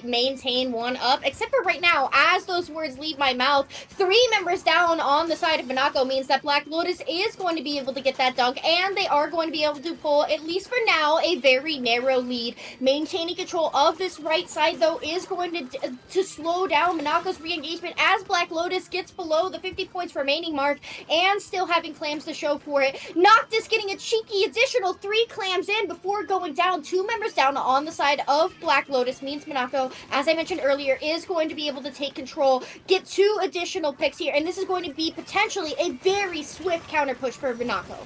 maintain one up, except for right now, as those words leave my mouth, 3 members down on the side of Monaco means that Black Lotus is going to be able to get that dunk, and they are going to be able to pull, at least for now, a very narrow lead. Maintaining control of this right side, though, is going to slow down Monaco's re-engagement as Black Lotus gets below the 50 points remaining mark, and still having clams to show for it. Noctis getting a cheeky additional 3 clams in before going down. 2 members down on the side of Black Lotus means Monaco, as I mentioned earlier, is going to be able to take control, get 2 additional picks here, and this is going to be potentially a very swift counter push for Monaco.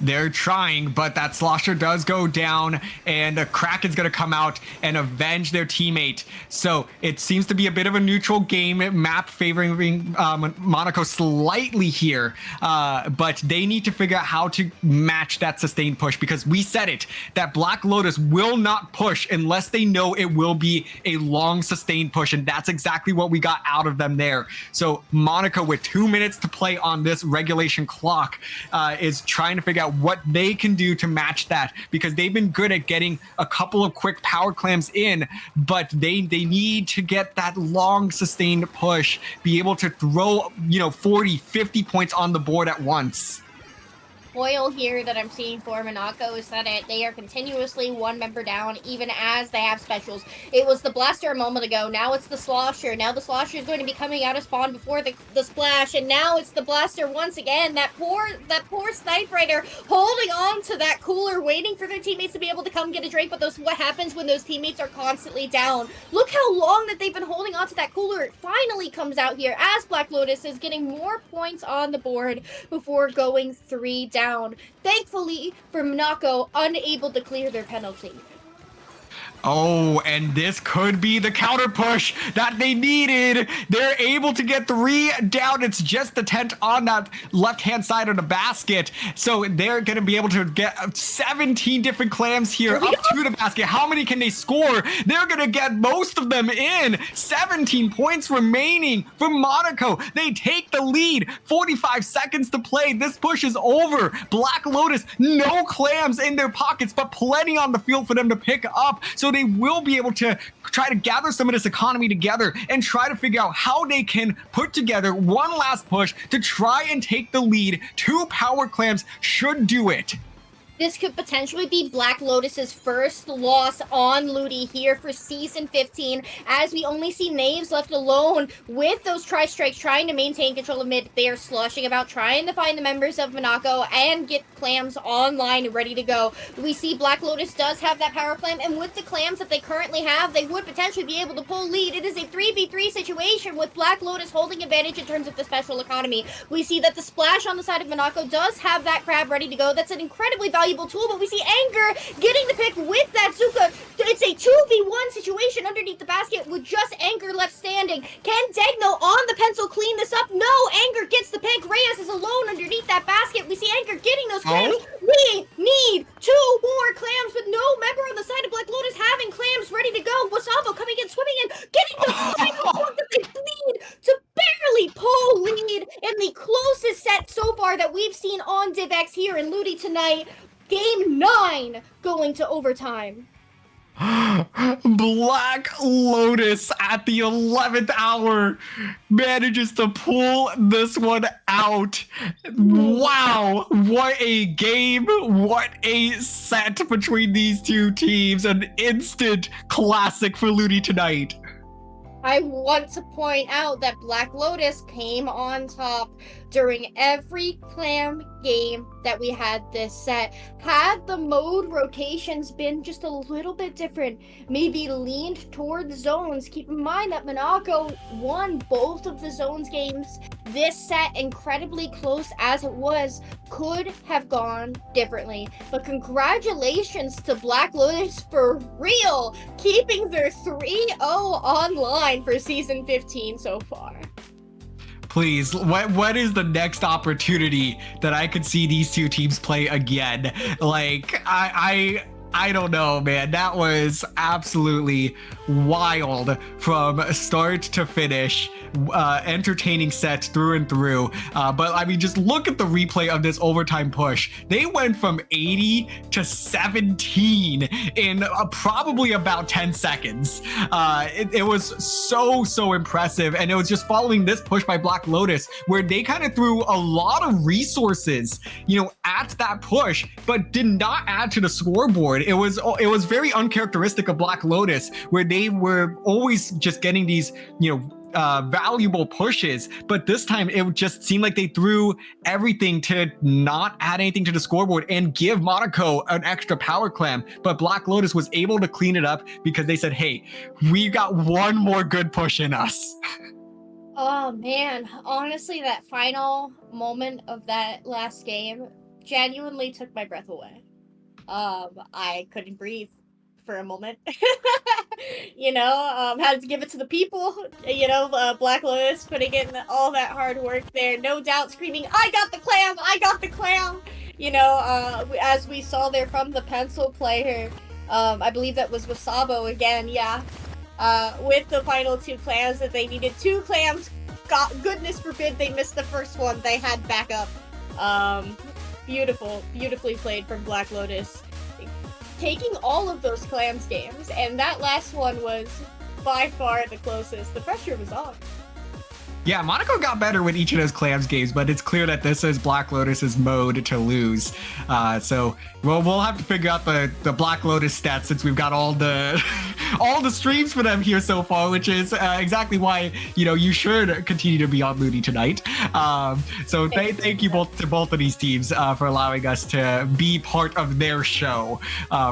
They're trying, but that slosher does go down, and a crack is going to come out and avenge their teammate. So it seems to be a bit of a neutral game map favoring Monaco slightly here, but they need to figure out how to match that sustained push, because we said it, that Black Lotus will not push unless they know it will be a long sustained push, and that's exactly what we got out of them there. So Monaco, with 2 minutes to play on this regulation clock, is trying to figure out what they can do to match that, because they've been good at getting a couple of quick power clams in, but they need to get that long sustained push, be able to throw, you know, 40, 50 points on the board at once. Foil here that I'm seeing for Monaco is that they are continuously 1 member down, even as they have specials. It was the Blaster a moment ago. Now it's the Slosher. Now the Slosher is going to be coming out of spawn before the splash, and now it's the Blaster once again. That poor Snipe Rider holding on to that cooler, waiting for their teammates to be able to come get a drink. But what happens when those teammates are constantly down? Look how long that they've been holding on to that cooler. It finally comes out here as Black Lotus is getting more points on the board before going 3 down. Thankfully for Monaco, unable to clear their penalty. Oh, and this could be the counter push that they needed. They're able to get 3 down. It's just the tent on that left-hand side of the basket. So they're going to be able to get 17 different clams here up to the basket. How many can they score? They're going to get most of them in. 17 points remaining for Monaco. They take the lead. 45 seconds to play. This push is over. Black Lotus, no clams in their pockets, but plenty on the field for them to pick up. So they will be able to try to gather some of this economy together and try to figure out how they can put together one last push to try and take the lead. 2 power clams should do it. This could potentially be Black Lotus's first loss on Ludi here for Season 15, as we only see Knaves left alone with those tri-strikes trying to maintain control of mid. They are sloshing about, trying to find the members of Monaco and get clams online and ready to go. We see Black Lotus does have that power clam, and with the clams that they currently have, they would potentially be able to pull lead. It is a 3v3 situation with Black Lotus holding advantage in terms of the special economy. We see that the splash on the side of Monaco does have that crab ready to go. That's an incredibly valuable tool, but we see Anger getting the pick with that Zuka. It's a 2v1 situation underneath the basket with just Anger left standing. Can Degno on the pencil clean this up? No, Anger gets the pick. Reyes is alone underneath that basket. We see Anger getting those clams. We need 2 more clams with no member on the side of Black Lotus having clams ready to go. Wasabo coming in, swimming in, getting the final point that they need to barely pull lead in the closest set so far that we've seen on DivX here in Ludi tonight. Game 9 going to overtime. Black Lotus at the 11th hour manages to pull this one out. Wow, what a game, what a set between these 2 teams. An instant classic for Ludi tonight. I want to point out that Black Lotus came on top during every clam game that we had this set. Had the mode rotations been just a little bit different, maybe leaned towards zones, keep in mind that Monaco won both of the zones games this set, incredibly close as it was, could have gone differently. But congratulations to Black Lotus for real, keeping their 3-0 online for season 15 so far. Please, what is the next opportunity that I could see these two teams play again? Like, I don't know, man. That was absolutely wild from start to finish. Entertaining set through and through. But I mean, just look at the replay of this overtime push. They went from 80 to 17 in probably about 10 seconds. It was so impressive. And it was just following this push by Black Lotus, where they kind of threw a lot of resources, at that push, but did not add to the scoreboard. It was very uncharacteristic of Black Lotus, where they were always just getting these, valuable pushes, but this time it just seemed like they threw everything to not add anything to the scoreboard and give Monaco an extra power clam. But Black Lotus was able to clean it up because they said, hey, we got one more good push in us. Oh man, honestly, that final moment of that last game genuinely took my breath away. I couldn't breathe for a moment. Had to give it to the people. Black Lotus putting in all that hard work there, no doubt screaming, I got the clam, I got the clam. As we saw there from the pencil player, I believe that was Wasabo again, with the final 2 clams that they needed. 2 clams, goodness forbid they missed the first one, they had backup. Beautifully played from Black Lotus, taking all of those clams games, and that last one was by far the closest. The pressure was on. Yeah, Monaco got better with each of those clams games, but it's clear that this is Black Lotus's mode to lose. So we'll have to figure out the Black Lotus stats, since we've got all the all the streams for them here so far, which is exactly why you should continue to be on Moody tonight. So thank you to both of these teams for allowing us to be part of their show,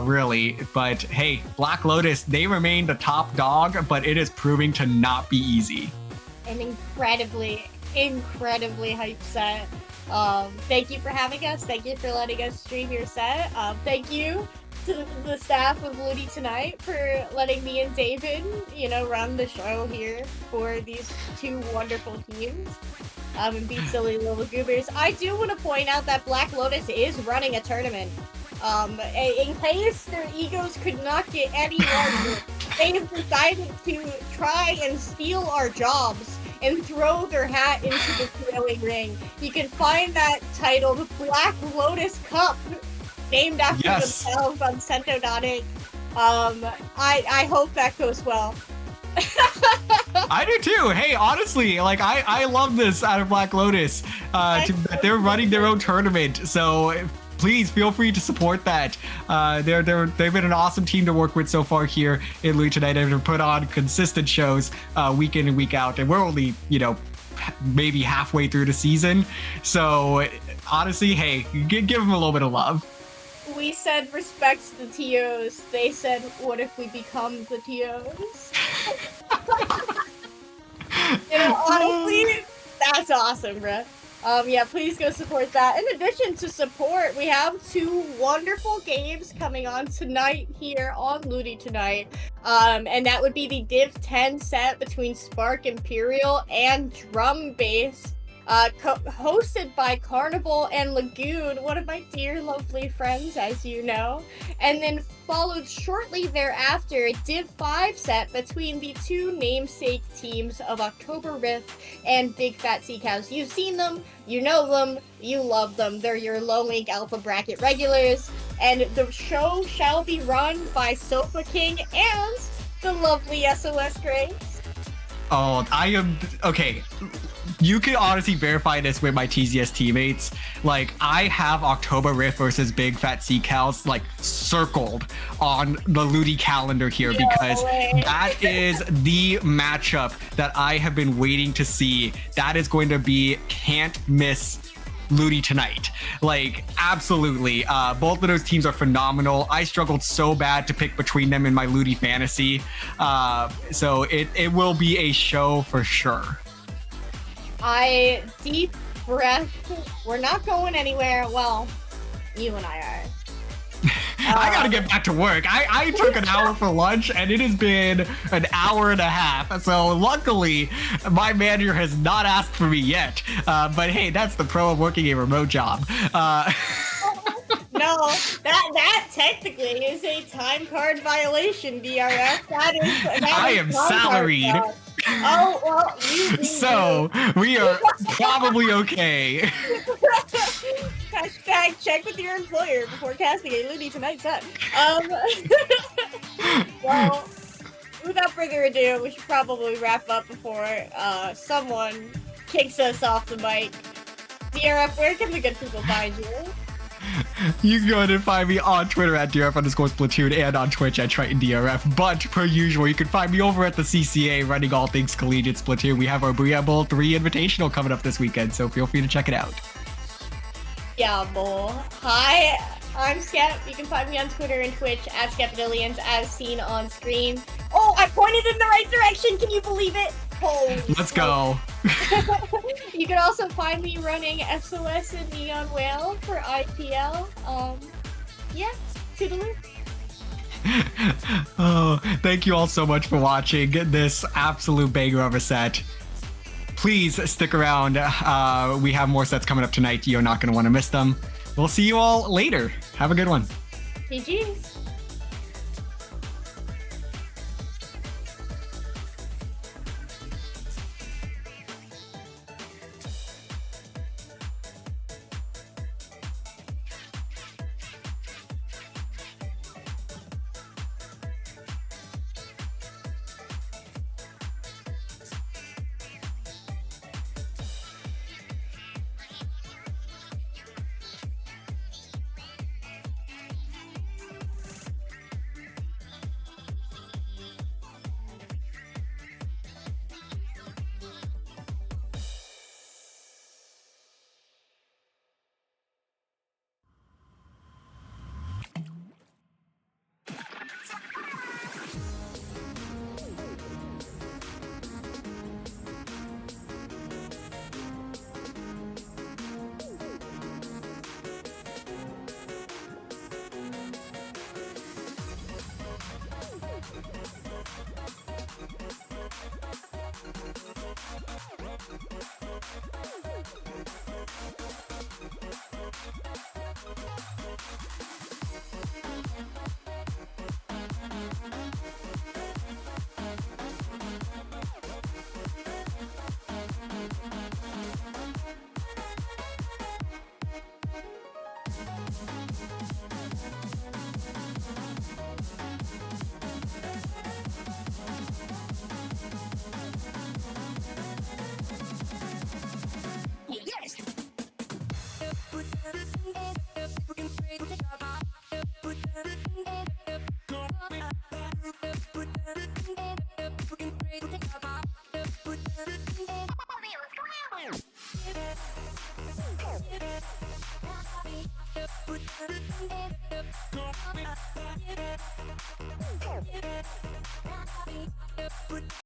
really. But hey, Black Lotus, they remain the top dog, but it is proving to not be easy. An incredibly hyped set. Thank you for having us. Thank you for letting us stream your set. Thank you to the staff of Moody tonight for letting me and David, run the show here for these 2 wonderful teams. And beat silly little goobers. I do want to point out that Black Lotus is running a tournament. In case their egos could not get any larger, they have decided to try and steal our jobs and throw their hat into the thrilling ring. You can find that titled Black Lotus Cup, named after themselves on Sento.inc. I hope that goes well. I do too. Hey, honestly, I love this out of Black Lotus, that they're running their own tournament. So please feel free to support that. They've been an awesome team to work with so far here in Louis tonight, and have put on consistent shows week in and week out. And we're only, maybe halfway through the season. So honestly, hey, give them a little bit of love. We said respect to the TOs. They said, what if we become the TOs? Honestly, that's awesome, bruh. Please go support that. In addition to support, we have 2 wonderful games coming on tonight here on Ludi tonight. And that would be the Div 10 set between Spark Imperial and Drum Bass, hosted by Carnival and Lagoon, one of my dear lovely friends, as you know. And then followed shortly thereafter a Div 5 set between the 2 namesake teams of October Rift and Big Fat Sea Cows. You've seen them, you know them, you love them. They're your low link alpha bracket regulars. And the show shall be run by Sofa King and the lovely SOS Grace. Oh, I am okay. You can honestly verify this with my TZS teammates. I have October Rift versus Big Fat Sea Cows circled on the Ludi calendar here, because that is the matchup that I have been waiting to see. That is going to be can't miss Ludi tonight. Like, absolutely. Both of those teams are phenomenal. I struggled so bad to pick between them in my Ludi fantasy. So it will be a show for sure. Deep breath. We're not going anywhere. Well, you and I are. I gotta get back to work. I took an hour for lunch and it has been an hour and a half. So luckily, my manager has not asked for me yet. But hey, that's the pro of working a remote job. No, that technically is a time card violation, DRF. I am salaried. Oh, well, so we are probably okay. Hashtag check with your employer before casting a Ludi tonight set. Well, without further ado, we should probably wrap up before someone kicks us off the mic. DRF, where can the good people find you? You can go ahead and find me on Twitter at DRF_Splatoon and on Twitch at TritonDRF. But per usual, you can find me over at the CCA running all things collegiate Splatoon. We have our Booyah Bowl 3 Invitational coming up this weekend, so feel free to check it out. Yeah, bowl. Hi, I'm Skep. You can find me on Twitter and Twitch at Skepidillions as seen on screen. Oh, I pointed in the right direction. Can you believe it? Holy Let's go. You can also find me running SOS and Neon Whale for IPL. Yeah, toodaloo. Oh, thank you all so much for watching this absolute banger of a set. Please stick around. We have more sets coming up tonight. You're not going to want to miss them. We'll see you all later. Have a good one. GG's.